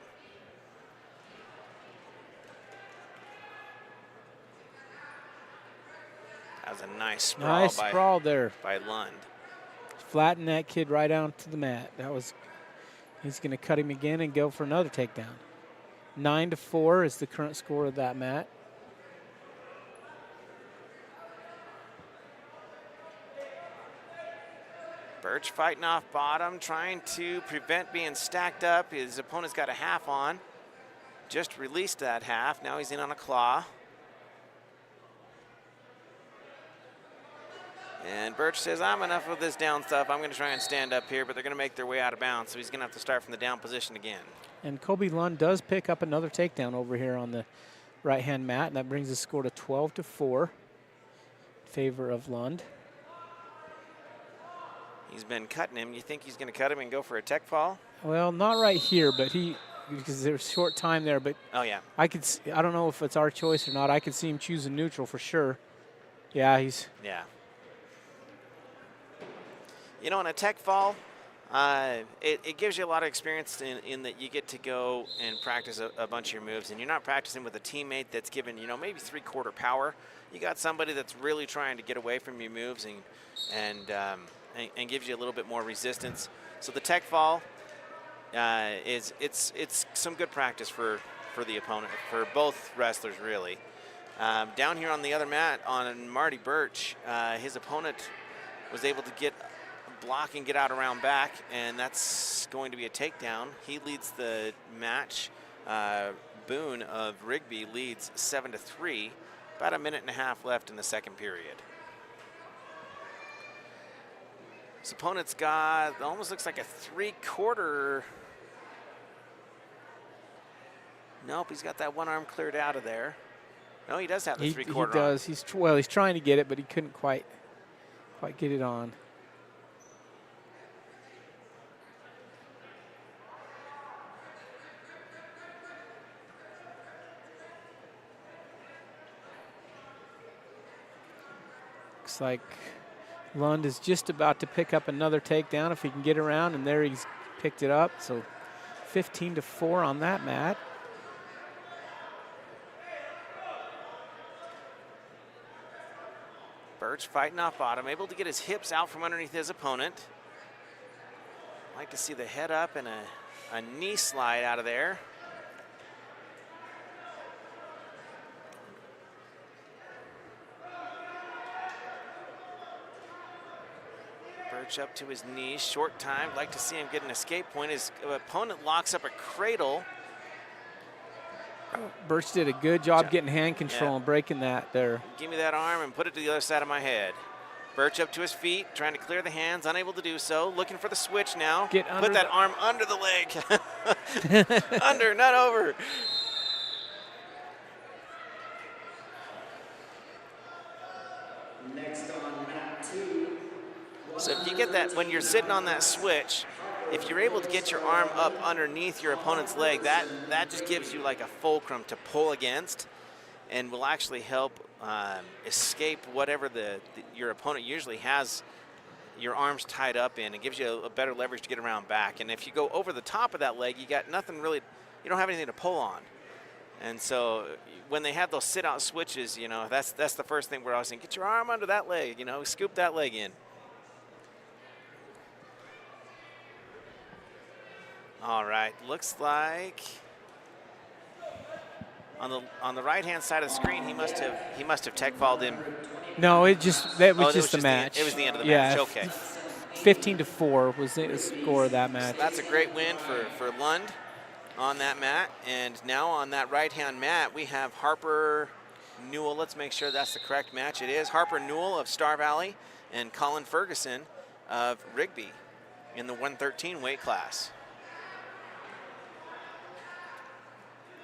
That was a nice sprawl, there by Lund. Flatten that kid right down to the mat. He's going to cut him again and go for another takedown. 9-4 is the current score of that mat. Birch fighting off bottom, trying to prevent being stacked up. His opponent's got a half on. Just released that half. Now he's in on a claw. And Birch says, I'm enough of this down stuff. I'm going to try and stand up here, but they're going to make their way out of bounds, so he's going to have to start from the down position again. And Colby Lund does pick up another takedown over here on the right-hand mat, and that brings the score to 12-4 in favor of Lund. He's been cutting him. You think he's going to cut him and go for a tech fall? Well, not right here, but because there's short time there, but oh yeah, I don't know if it's our choice or not. I could see him choosing neutral for sure. Yeah, yeah. You know, in a tech fall, It gives you a lot of experience in that you get to go and practice a bunch of your moves, and you're not practicing with a teammate that's given, you know, maybe 3/4 power. You got somebody that's really trying to get away from your moves and gives you a little bit more resistance. So the tech fall it's some good practice for the opponent, for both wrestlers really. Down here on the other mat on Marty Birch, his opponent was able to get a block and get out around back, and that's going to be a takedown. He leads the match. Boone of Rigby leads 7-3. About a minute and a half left in the second period. His opponent's got, almost looks like a 3/4. Nope, he's got that one arm cleared out of there. No, he does have the 3/4 He does. He's trying to get it, but he couldn't quite get it on. Looks like Lund is just about to pick up another takedown if he can get around, and there he's picked it up. So 15-4 on that mat. Birch fighting off bottom, able to get his hips out from underneath his opponent. Like to see the head up and a knee slide out of there. Birch up to his knees, short time. Like to see him get an escape point. His opponent locks up a cradle. Birch did a good job getting hand control and breaking that there. Give me that arm and put it to the other side of my head. Birch up to his feet, trying to clear the hands, unable to do so. Looking for the switch now. Put that arm under the leg. Under, not over. Next on mat 2. So if you get that, when you're sitting on that switch, if you're able to get your arm up underneath your opponent's leg, that just gives you like a fulcrum to pull against and will actually help escape whatever your opponent usually has your arms tied up in. It gives you a better leverage to get around back. And if you go over the top of that leg, you got nothing really, you don't have anything to pull on. And so when they have those sit-out switches, you know, that's the first thing we're always saying, get your arm under that leg, you know, scoop that leg in. All right, looks like on the right-hand side of the screen, he must have tech falled him. No, that was just the match. It was the end of the match. Okay. 15-4 was the score of that match. So that's a great win for Lund on that mat, and now on that right-hand mat we have Harper Newell. Let's make sure that's the correct match. It is Harper Newell of Star Valley and Colin Ferguson of Rigby in the 113 weight class.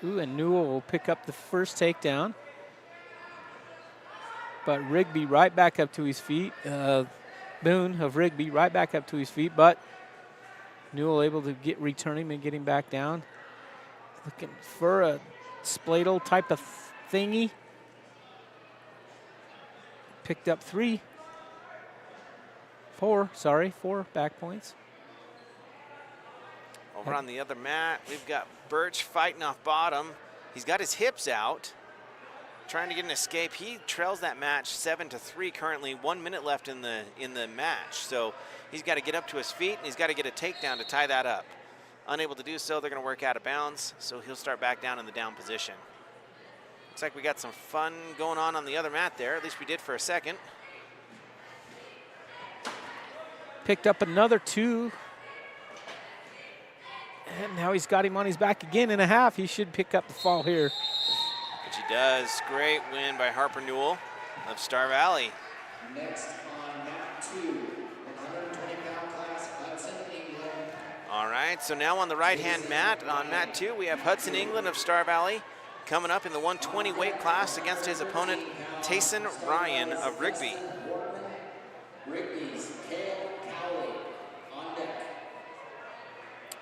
Ooh, and Newell will pick up the first takedown. But Rigby right back up to his feet. Boone of Rigby right back up to his feet, but Newell able to return him and get him back down. Looking for a spladle type of thingy. Picked up four back points. Over on the other mat, we've got Birch fighting off bottom. He's got his hips out, trying to get an escape. He trails that match 7-3 currently. 1 minute left in the match. So he's got to get up to his feet, and he's got to get a takedown to tie that up. Unable to do so, they're going to work out of bounds, so he'll start back down in the down position. Looks like we got some fun going on the other mat there. At least we did for a second. Picked up another 2. And now he's got him on his back again in a half. He should pick up the fall here. Which he does. Great win by Harper Newell of Star Valley. Next on mat 2, 120-pound class, Hudson England. All right, so now on the right-hand mat, on mat 2, we have Hudson England of Star Valley coming up in the 120 weight class against his opponent, Tayson Ryan of Rigby. Rigby's Kale Cowley on deck.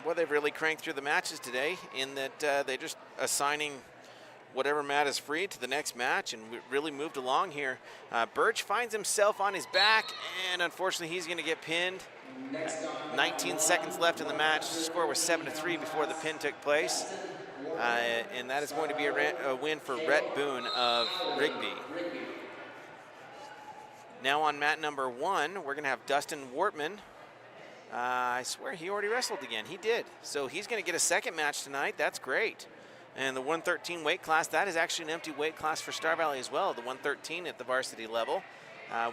Well, they've really cranked through the matches today in that they're just assigning whatever mat is free to the next match, and we really moved along here. Birch finds himself on his back, and unfortunately he's going to get pinned. 19 seconds left in the match. The score was 7-3 before the pin took place. And that is going to be a win for Rhett Boone of Rigby. Now on mat number 1, we're going to have Dustin Wortman. I swear he already wrestled again. He did. So he's going to get a second match tonight. That's great. And the 113 weight class, that is actually an empty weight class for Star Valley as well, the 113 at the varsity level.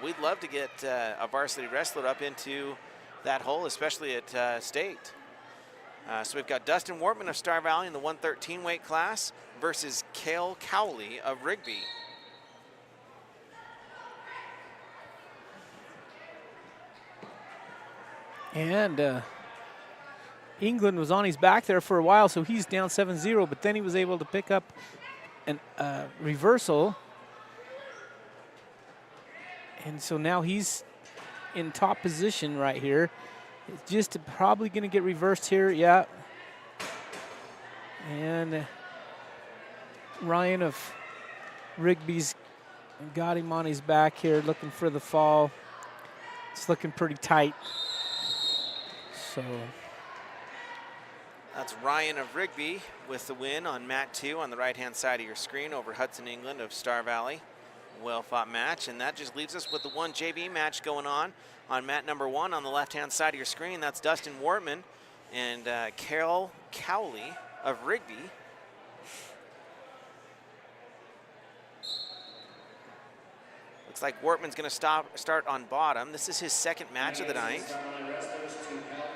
We'd love to get a varsity wrestler up into that hole, especially at state. So we've got Dustin Wortman of Star Valley in the 113 weight class versus Cale Cowley of Rigby. And England was on his back there for a while, so he's down 7-0, but then he was able to pick up a reversal. And so now he's in top position right here. It's just probably going to get reversed here, yeah. And Ryan of Rigby's got him on his back here, looking for the fall. It's looking pretty tight. So that's Ryan of Rigby with the win on mat 2 on the right-hand side of your screen over Hudson England of Star Valley. Well-fought match, and that just leaves us with the one JV match going on mat number 1 on the left-hand side of your screen. That's Dustin Wortman and Cale Cowley of Rigby. Looks like Wortman's going to start on bottom. This is his second match of the night.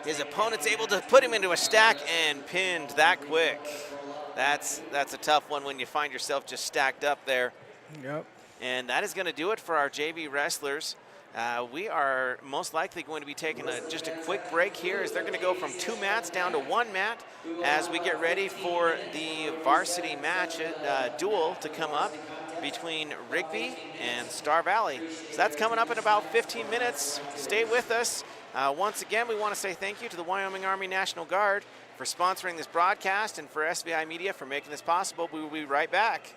His opponent's able to put him into a stack and pinned that quick. That's a tough one when you find yourself just stacked up there. Yep. And that is going to do it for our JV wrestlers. We are most likely going to be taking just a quick break here as they're going to go from 2 mats down to 1 mat as we get ready for the varsity match duel to come up between Rigby and Star Valley. So that's coming up in about 15 minutes. Stay with us. Once again, we want to say thank you to the Wyoming Army National Guard for sponsoring this broadcast and for SVI Media for making this possible. We will be right back.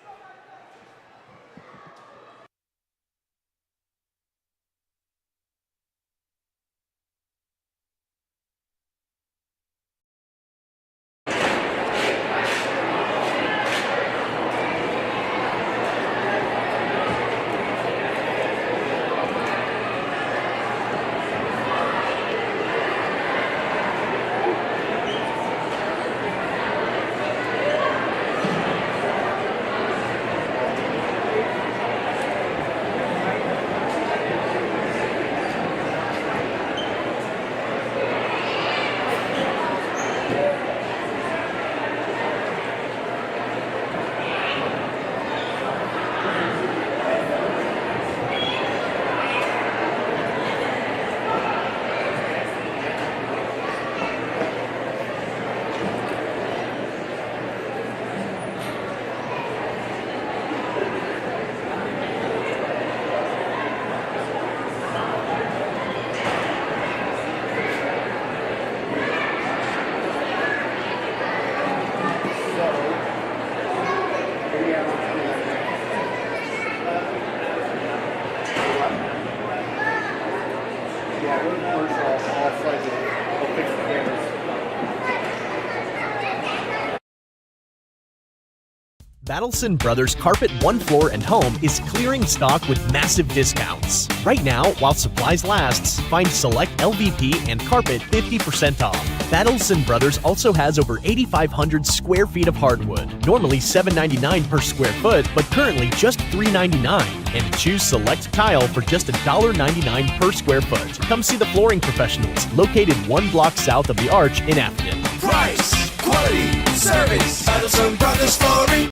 Battleson Brothers Carpet One Floor and Home is clearing stock with massive discounts. Right now, while supplies lasts, find select LVP and carpet 50% off. Battleson Brothers also has over 8,500 square feet of hardwood, normally $7.99 per square foot, but currently just $3.99. And choose select tile for just $1.99 per square foot. Come see the flooring professionals, located 1 block south of the Arch in Afton. Price, quality, service, Battleson Brothers Flooring.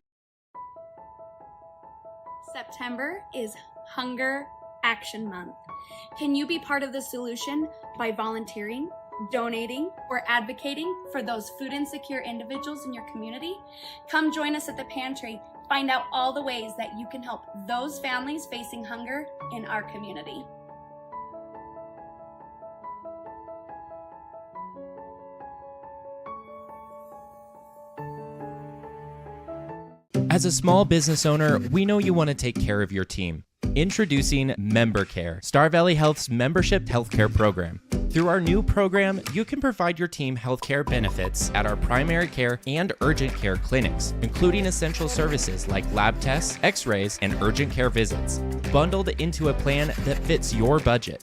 September is Hunger Action Month. Can you be part of the solution by volunteering, donating, or advocating for those food insecure individuals in your community? Come join us at the pantry. Find out all the ways that you can help those families facing hunger in our community. As a small business owner, we know you want to take care of your team. Introducing MemberCare, Star Valley Health's membership healthcare program. Through our new program, you can provide your team healthcare benefits at our primary care and urgent care clinics, including essential services like lab tests, x-rays, and urgent care visits, bundled into a plan that fits your budget.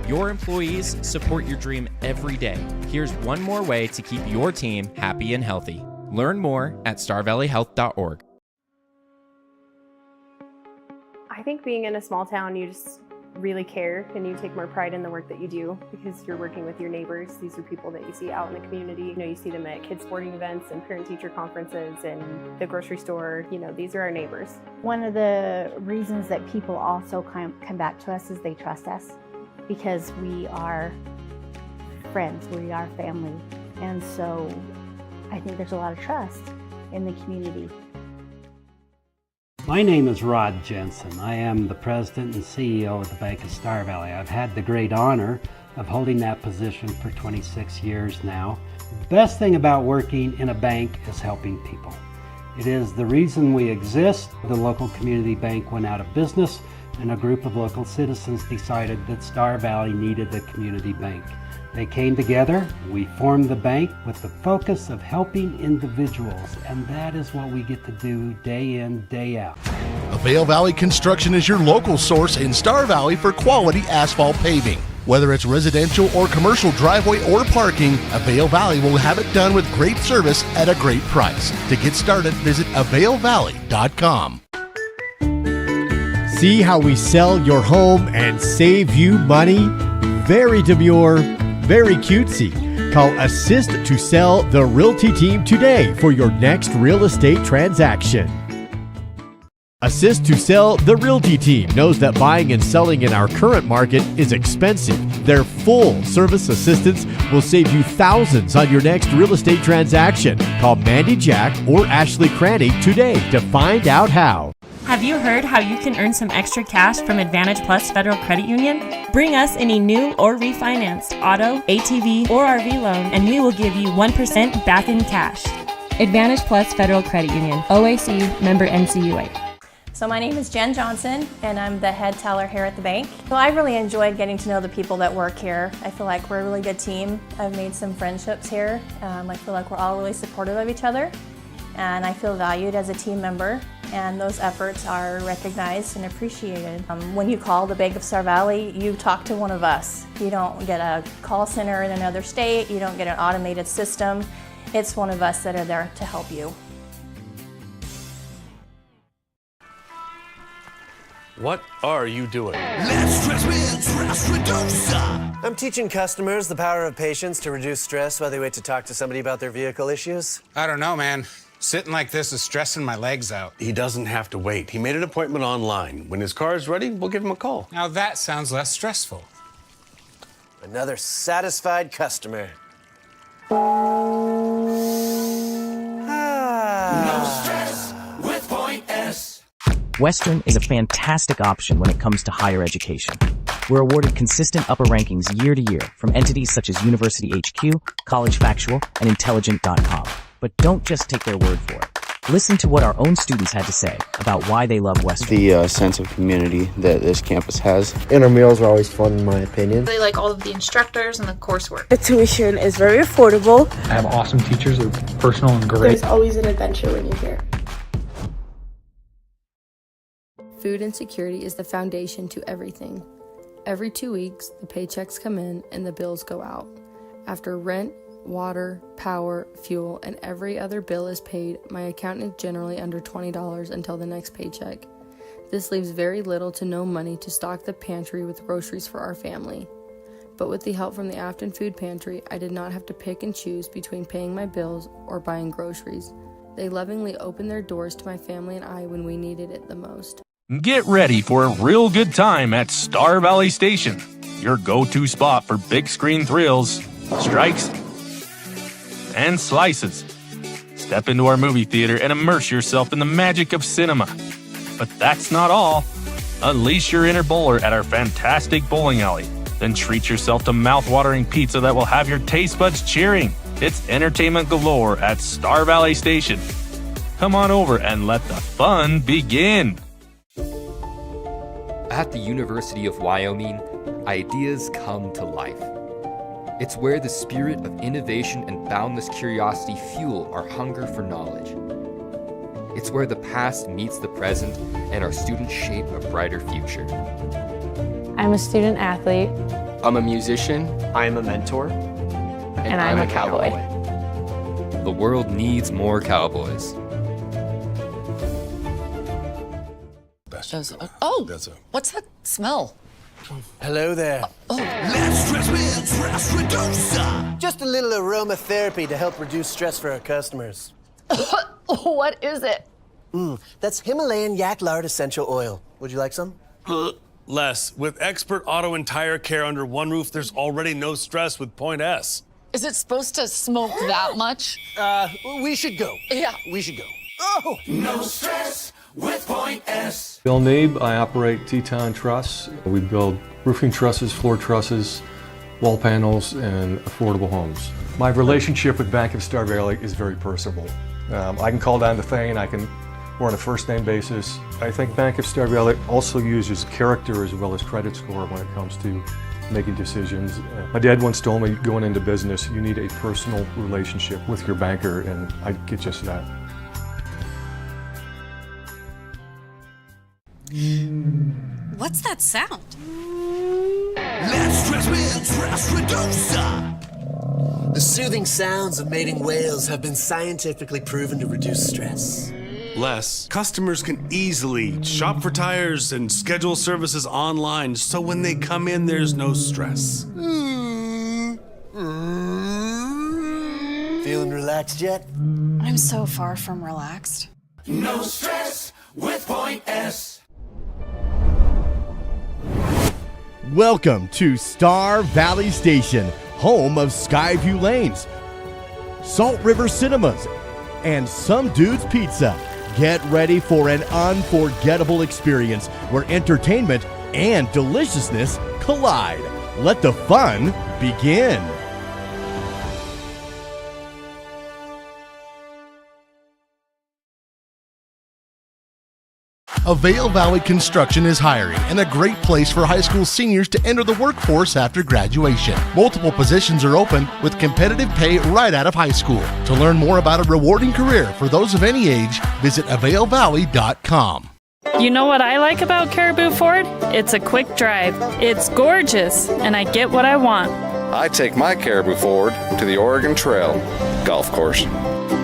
Your employees support your dream every day. Here's one more way to keep your team happy and healthy. Learn more at starvalleyhealth.org. I think being in a small town, you just really care and you take more pride in the work that you do because you're working with your neighbors. These are people that you see out in the community. You know, you see them at kids sporting events and parent-teacher conferences and the grocery store. You know, these are our neighbors. One of the reasons that people also come back to us is they trust us because we are friends, we are family. And so I think there's a lot of trust in the community. My name is Rod Jensen. I am the president and CEO of the Bank of Star Valley. I've had the great honor of holding that position for 26 years now. The best thing about working in a bank is helping people. It is the reason we exist. The local community bank went out of business and a group of local citizens decided that Star Valley needed a community bank. They came together, we formed the bank with the focus of helping individuals, and that is what we get to do day in, day out. Avail Valley Construction is your local source in Star Valley for quality asphalt paving. Whether it's residential or commercial driveway or parking, Avail Valley will have it done with great service at a great price. To get started, visit availvalley.com. See how we sell your home and save you money? Very demure, very cutesy. Call Assist to Sell the Realty Team today for your next real estate transaction. Assist to Sell the Realty Team knows that buying and selling in our current market is expensive. Their full service assistance will save you thousands on your next real estate transaction. Call Mandy Jack or Ashley Cranny today to find out how. Have you heard how you can earn some extra cash from Advantage Plus Federal Credit Union? Bring us any new or refinanced auto, ATV, or RV loan, and we will give you 1% back in cash. Advantage Plus Federal Credit Union, OAC, member NCUA. So my name is Jen Johnson, and I'm the head teller here at the bank. So I've really enjoyed getting to know the people that work here. I feel like we're a really good team. I've made some friendships here. I feel like we're all really supportive of each other, and I feel valued as a team member, and those efforts are recognized and appreciated. When you call the Bank of Star Valley, you talk to one of us. You don't get a call center in another state, you don't get an automated system. It's one of us that are there to help you. What are you doing? Less stress with Stress Reducer. I'm teaching customers the power of patience to reduce stress while they wait to talk to somebody about their vehicle issues. I don't know, man. Sitting like this is stressing my legs out. He doesn't have to wait. He made an appointment online. When his car is ready, we'll give him a call. Now that sounds less stressful. Another satisfied customer. No stress with Point S. Western is a fantastic option when it comes to higher education. We're awarded consistent upper rankings year to year from entities such as University HQ, College Factual, and Intelligent.com. But don't just take their word for it. Listen to what our own students had to say about why they love Western. The sense of community that this campus has. And our meals are always fun, in my opinion. They like all of the instructors and the coursework. The tuition is very affordable. I have awesome teachers that are personal and great. There's always an adventure when you're here. Food insecurity is the foundation to everything. Every 2 weeks, the paychecks come in and the bills go out. After rent, water, power, fuel, and every other bill is paid, my account is generally under $20 until the next paycheck. This leaves very little to no money to stock the pantry with groceries for our family. But with the help from the Afton Food Pantry, I did not have to pick and choose between paying my bills or buying groceries. They lovingly opened their doors to my family and I when we needed it the most. Get ready for a real good time at Star Valley Station, your go-to spot for big screen thrills, strikes, and slices. Step into our movie theater and immerse yourself in the magic of cinema. But that's not all. Unleash your inner bowler at our fantastic bowling alley. Then treat yourself to mouth-watering pizza that will have your taste buds cheering. It's entertainment galore at Star Valley Station. Come on over and let the fun begin. At the University of Wyoming, ideas come to life. It's where the spirit of innovation and boundless curiosity fuel our hunger for knowledge. It's where the past meets the present and our students shape a brighter future. I'm a student athlete. I'm a musician. I am a mentor. And I'm a cowboy. The world needs more cowboys. What's that smell? Hello there. Let's stress with stress reducer. Just a little aromatherapy to help reduce stress for our customers. What is it? That's Himalayan yak lard essential oil. Would you like some? Les, with expert auto and tire care under one roof, there's already no stress with Point S. Is it supposed to smoke that much? We should go. Yeah. We should go. Oh! No stress with Point S. Bill Neeb, I operate Teton Truss. We build roofing trusses, floor trusses, wall panels, and affordable homes. My relationship with Bank of Star Valley is very personable. I can call down to Thane, we're on a first name basis. I think Bank of Star Valley also uses character as well as credit score when it comes to making decisions. My dad once told me, going into business, you need a personal relationship with your banker, and I get just that. What's that sound? Let's stress with stress reducer. The soothing sounds of mating whales have been scientifically proven to reduce stress. Les, customers can easily shop for tires and schedule services online, so when they come in, there's no stress. Feeling relaxed yet? I'm so far from relaxed. No stress with Point S. Welcome to Star Valley Station, home of Skyview Lanes, Salt River Cinemas, and Some Dude's Pizza. Get ready for an unforgettable experience where entertainment and deliciousness collide. Let the fun begin. Avail Valley Construction is hiring and a great place for high school seniors to enter the workforce after graduation. Multiple positions are open with competitive pay right out of high school. To learn more about a rewarding career for those of any age, visit availvalley.com. You know what I like about Caribou Ford? It's a quick drive. It's gorgeous, and I get what I want. I take my Caribou Ford to the Oregon Trail golf course.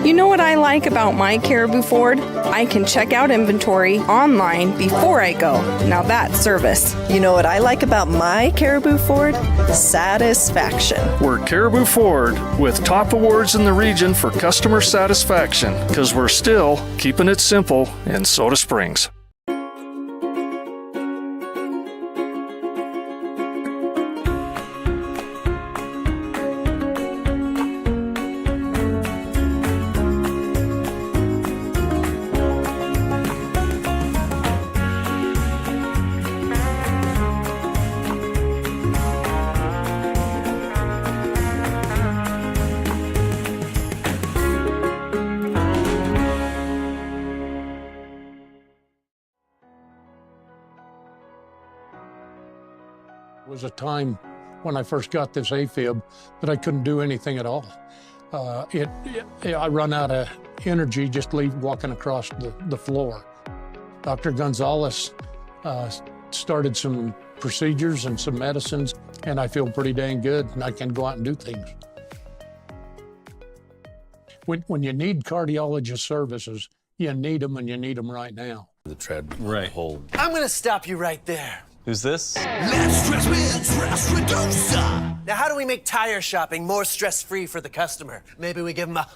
You know what I like about my Caribou Ford? I can check out inventory online before I go. Now that's service. You know what I like about my Caribou Ford? Satisfaction. We're Caribou Ford with top awards in the region for customer satisfaction because we're still keeping it simple in Soda Springs. It was a time when I first got this AFib that I couldn't do anything at all. I run out of energy just walking across the floor. Dr. Gonzalez started some procedures and some medicines, and I feel pretty dang good, and I can go out and do things. When you need cardiologist services, you need them, and you need them right now. The tread right hold. I'm gonna stop you right there. Who's this? Let's stress with stress reducer. Now, how do we make tire shopping more stress-free for the customer? Maybe we give him a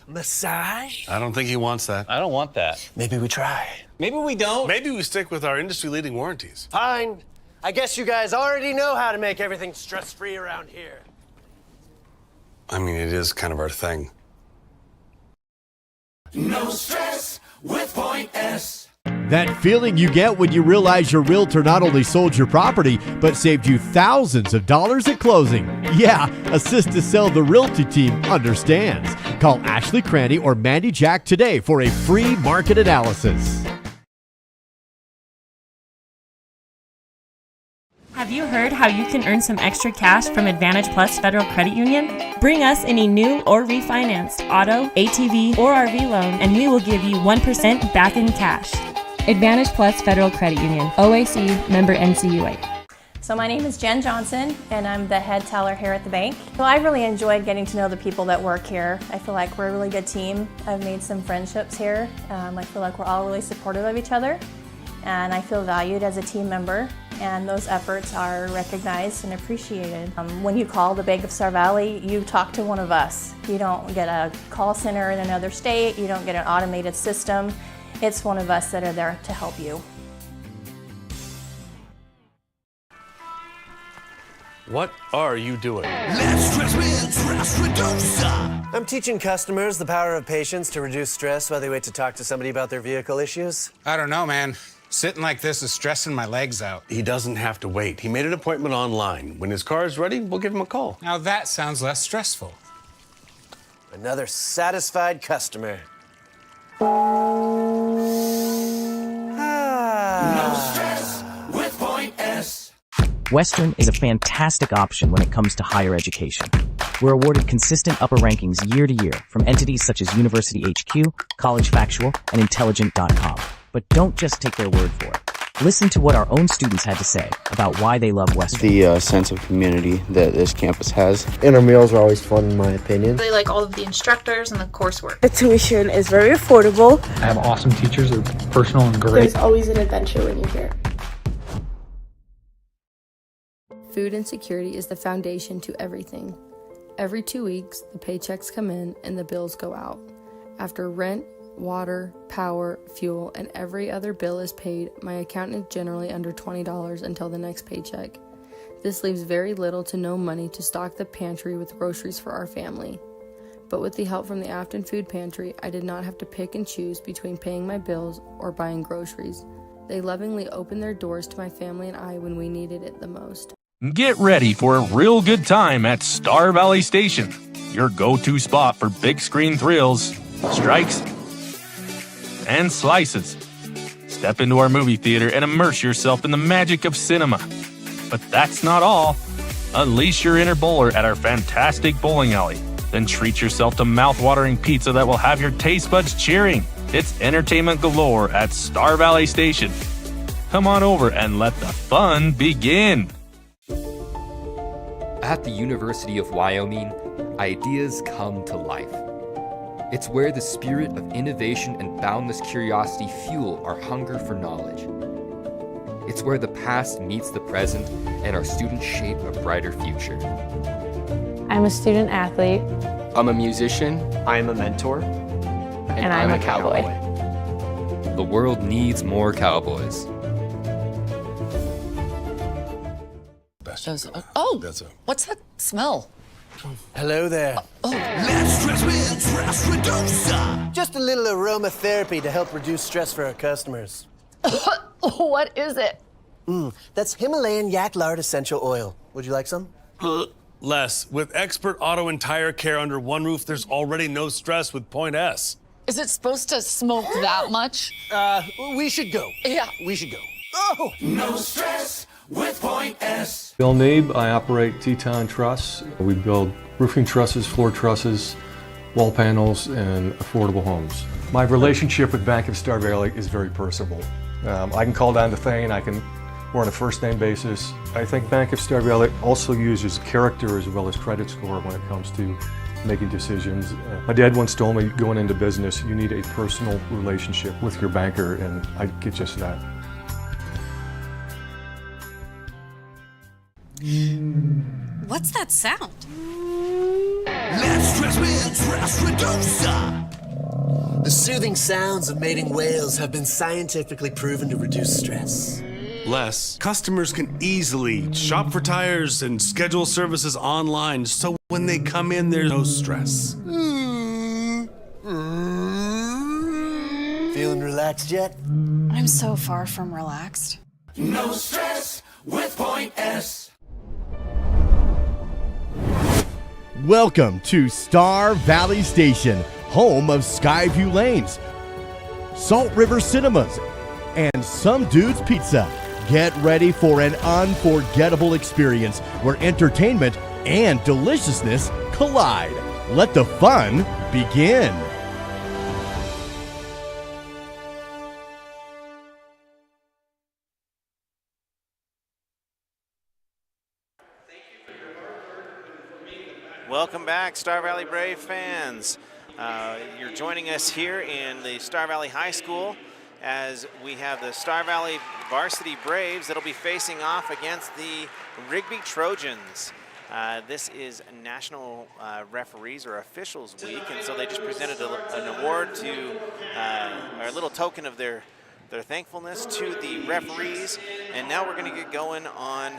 massage? I don't think he wants that. I don't want that. Maybe we try. Maybe we don't. Maybe we stick with our industry-leading warranties. Fine. I guess you guys already know how to make everything stress-free around here. I mean, it is kind of our thing. No stress with Point S. That feeling you get when you realize your realtor not only sold your property, but saved you thousands of dollars at closing. Yeah, Assist to Sell the Realty team understands. Call Ashley Cranny or Mandy Jack today for a free market analysis. Have you heard how you can earn some extra cash from Advantage Plus Federal Credit Union? Bring us any new or refinanced auto, ATV, or RV loan, and we will give you 1% back in cash. Advantage Plus Federal Credit Union, OAC, member NCUA. So my name is Jen Johnson, and I'm the head teller here at the bank. Well, I really enjoyed getting to know the people that work here. I feel like we're a really good team. I've made some friendships here. I feel like we're all really supportive of each other, and I feel valued as a team member, and those efforts are recognized and appreciated. When you call the Bank of Star Valley, you talk to one of us. You don't get a call center in another state. You don't get an automated system. It's one of us that are there to help you. What are you doing? Less stress with stress reducer. I'm teaching customers the power of patience to reduce stress while they wait to talk to somebody about their vehicle issues. I don't know, man. Sitting like this is stressing my legs out. He doesn't have to wait. He made an appointment online. When his car is ready, we'll give him a call. Now that sounds less stressful. Another satisfied customer. No stress with Point S. Western is a fantastic option when it comes to higher education. We're awarded consistent upper rankings year to year from entities such as University HQ, College Factual, and Intelligent.com. But don't just take their word for it. Listen to what our own students had to say about why they love Western. The sense of community that this campus has. And our meals are always fun, in my opinion. Really like all of the instructors and the coursework. The tuition is very affordable. I have awesome teachers. They're personal and great. There's always an adventure when you're here. Food insecurity is the foundation to everything. Every 2 weeks, the paychecks come in and the bills go out. After rent, water, power, fuel, and every other bill is paid, my account is generally under $20 until the next paycheck. This leaves very little to no money to stock the pantry with groceries for our family. But with the help from the Afton Food Pantry, I did not have to pick and choose between paying my bills or buying groceries. They lovingly opened their doors to my family and I when we needed it the most. Get ready for a real good time at Star Valley Station, your go-to spot for big screen thrills, strikes, and slices. Step into our movie theater and immerse yourself in the magic of cinema. But that's not all. Unleash your inner bowler at our fantastic bowling alley. Then treat yourself to mouth-watering pizza that will have your taste buds cheering. It's entertainment galore at Star Valley Station. Come on over and let the fun begin. At the University of Wyoming, ideas come to life. It's where the spirit of innovation and boundless curiosity fuel our hunger for knowledge. It's where the past meets the present and our students shape a brighter future. I'm a student athlete. I'm a musician. I'm a mentor. And I'm a cowboy. The world needs more cowboys. What's that smell? Hello there. Less stress with stress reducer. Just a little aromatherapy to help reduce stress for our customers. What is it? That's Himalayan yak lard essential oil. Would you like some? Les, with expert auto and tire care under one roof, there's already no stress with Point S. Is it supposed to smoke that much? We should go. Yeah. We should go. Oh! No stress with Point S. Bill Nabe, I operate Teton Truss. We build roofing trusses, floor trusses, wall panels, and affordable homes. My relationship with Bank of Star Valley is very personable. I can call down to Thane, we're on a first name basis. I think Bank of Star Valley also uses character as well as credit score when it comes to making decisions. My dad once told me, going into business, you need a personal relationship with your banker, and I get just that. What's that sound? Less stress with stress reducer. The soothing sounds of mating whales have been scientifically proven to reduce stress. Les, customers can easily shop for tires and schedule services online, so when they come in, there's no stress. Feeling relaxed yet? I'm so far from relaxed. No stress with Point S. Welcome to Star Valley Station, home of Skyview Lanes, Salt River Cinemas, and Some Dude's Pizza. Get ready for an unforgettable experience where entertainment and deliciousness collide. Let the fun begin. Welcome back, Star Valley Brave fans. You're joining us here in the Star Valley High School as we have the Star Valley Varsity Braves that'll be facing off against the Rigby Trojans. This is National Referees or Officials Week, and so they just presented an award to, or a little token of their thankfulness to the referees. And now we're going to get going on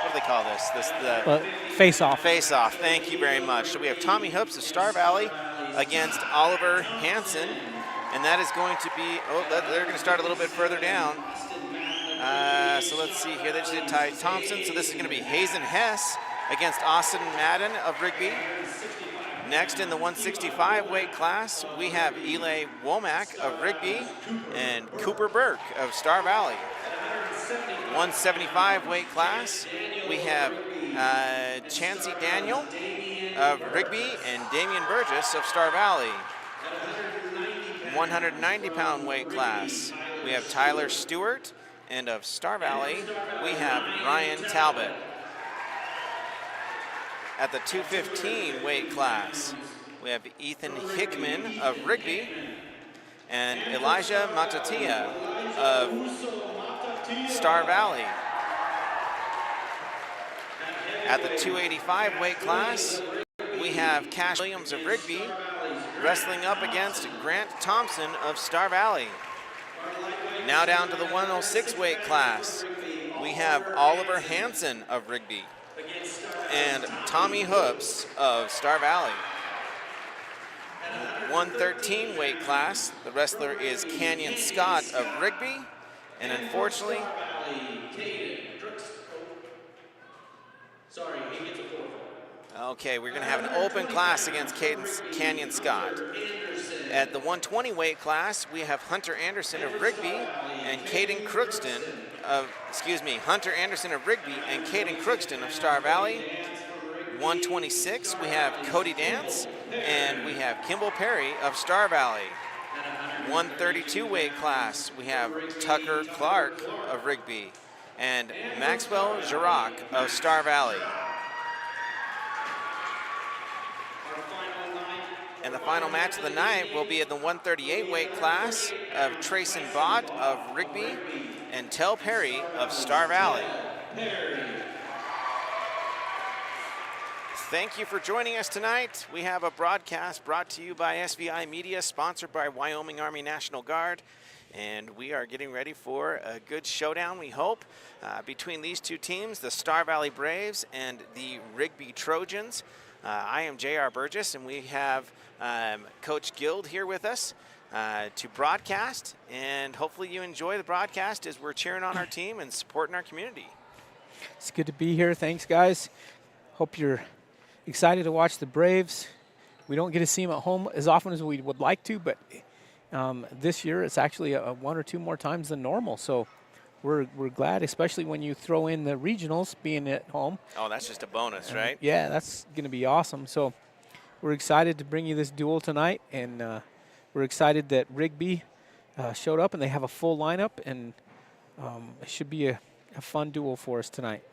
what do they call this? Face-off. Face-off, thank you very much. So we have Tommy Hoops of Star Valley against Oliver Hansen, and that is going to be, they're going to start a little bit further down. So let's see here, they just did Ty Thompson, so this is going to be Hazen Hess against Austin Madden of Rigby. Next in the 165 weight class, we have Eli Womack of Rigby and Cooper Burke of Star Valley. 175 weight class, we have Chancey Daniel of Rigby and Damian Burgess of Star Valley. 190 pound weight class, we have Tyler Stewart, and of Star Valley, we have Ryan Talbot. At the 215 weight class, we have Ethan Hickman of Rigby and Elijah Matatia of Star Valley. At the 285 weight class, we have Cash Williams of Rigby wrestling up against Grant Thompson of Star Valley. Now down to the 106 weight class, we have Oliver Hansen of Rigby and Tommy Hoops of Star Valley. 113 weight class, the wrestler is Canyon Scott of Rigby, and unfortunately, okay, we're going to have an open class against Canyon Scott. At the 120 weight class, we have Hunter Anderson of Rigby and Caden Crookston Hunter Anderson of Rigby and Caden Crookston of Star Valley. 126, we have Cody Dance and we have Kimball Perry of Star Valley. 132 weight class, we have Tucker Clark of Rigby and Maxwell Jirac of Star Valley. And the final match of the night will be in the 138 weight class of Trayson Bott of Rigby and Tel Perry of Star Valley. Thank you for joining us tonight. We have a broadcast brought to you by SVI Media, sponsored by Wyoming Army National Guard. And we are getting ready for a good showdown, we hope, between these two teams, the Star Valley Braves and the Rigby Trojans. I am J.R. Burgess, and we have Coach Guild here with us to broadcast. And hopefully you enjoy the broadcast as we're cheering on our team and supporting our community. It's good to be here. Thanks, guys. Hope you're excited to watch the Braves. We don't get to see them at home as often as we would like to, but this year it's actually one or two more times than normal. So we're glad, especially when you throw in the regionals being at home. Oh, that's just a bonus, right? Yeah, that's going to be awesome. So we're excited to bring you this duel tonight, and we're excited that Rigby showed up and they have a full lineup, and it should be a fun duel for us tonight.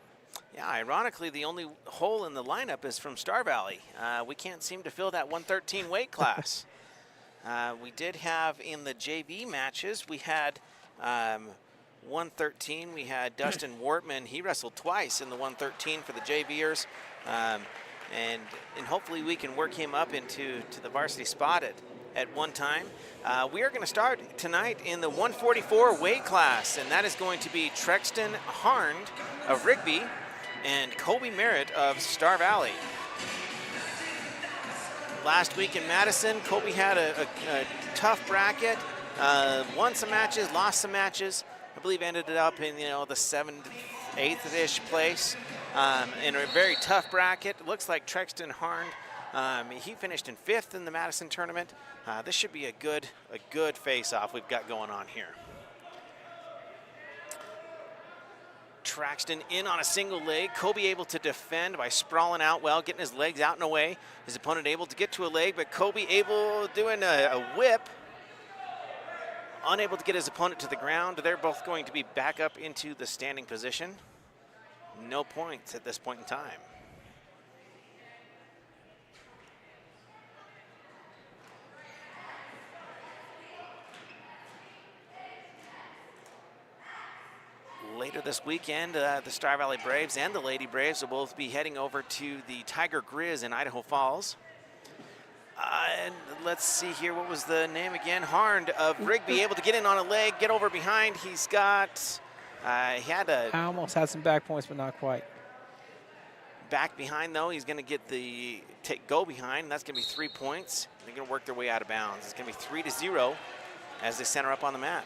Yeah, ironically, the only hole in the lineup is from Star Valley. We can't seem to fill that 113 weight class. We did have in the JV matches, we had 113. We had Dustin Wortman. He wrestled twice in the 113 for the JVers. And hopefully we can work him up into the varsity spot at one time. We are going to start tonight in the 144 weight class, and that is going to be Trexton Harnd of Rigby and Colby Merritt of Star Valley. Last week in Madison, Colby had a tough bracket, won some matches, lost some matches. I believe ended up in the 7th, 8th-ish place in a very tough bracket. It looks like Trexton Harnd He finished in 5th in the Madison tournament. This should be a good face-off we've got going on here. Traxton in on a single leg. Kobe able to defend by sprawling out well, getting his legs out and away. His opponent able to get to a leg, but Kobe able doing a whip. Unable to get his opponent to the ground. They're both going to be back up into the standing position. No points at this point in time. Later this weekend, the Star Valley Braves and the Lady Braves will both be heading over to the Tiger Grizz in Idaho Falls. And let's see here, what was the name again? Harnd of Rigby, able to get in on a leg, get over behind. He's got, I almost had some back points, but not quite. Back behind though, he's gonna get the go behind, and that's gonna be 3 points. They're gonna work their way out of bounds. It's gonna be 3-0 as they center up on the mat.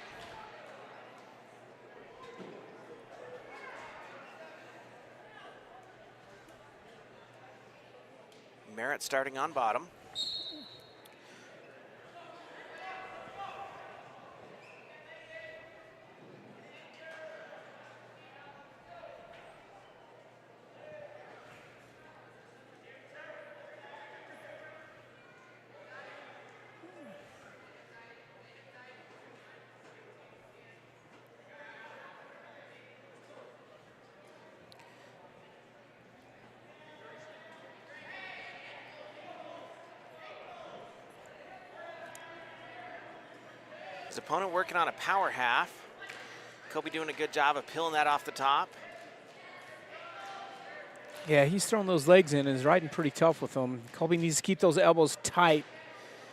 Merritt starting on bottom. His opponent working on a power half. Kobe doing a good job of peeling that off the top. Yeah, he's throwing those legs in and is riding pretty tough with them. Kobe needs to keep those elbows tight.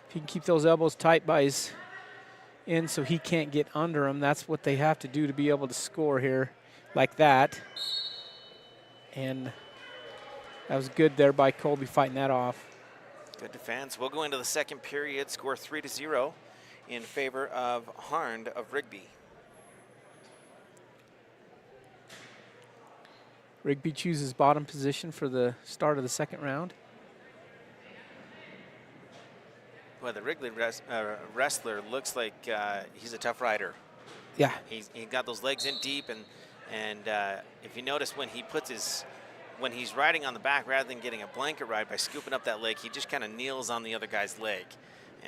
If he can keep those elbows tight by his end so he can't get under him, that's what they have to do to be able to score here like that. And that was good there by Kobe fighting that off. Good defense. We'll go into the second period, score 3-0 in favor of Harnd of Rigby. Rigby chooses bottom position for the start of the second round. Well, the Wrigley wrestler looks like he's a tough rider. Yeah. He got those legs in deep, and if you notice when he's riding on the back rather than getting a blanket ride by scooping up that leg, he just kind of kneels on the other guy's leg.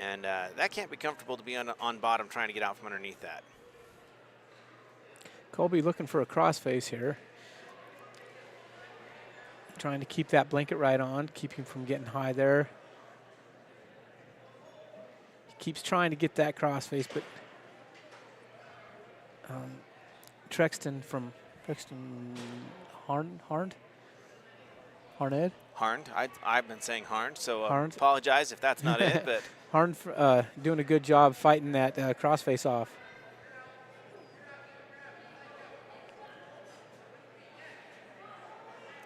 And that can't be comfortable to be on bottom trying to get out from underneath that. Colby looking for a crossface here. Trying to keep that blanket right on, keep him from getting high there. He keeps trying to get that crossface, but Harned? Harned? Harned. I've been saying Harned, so Harned. apologize if that's not it. But Harned doing a good job fighting that crossface off.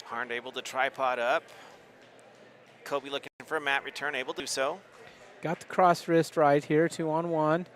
Harned able to tripod up. Kobe looking for a mat return, able to do so. Got the cross wrist right here, 2-on-1.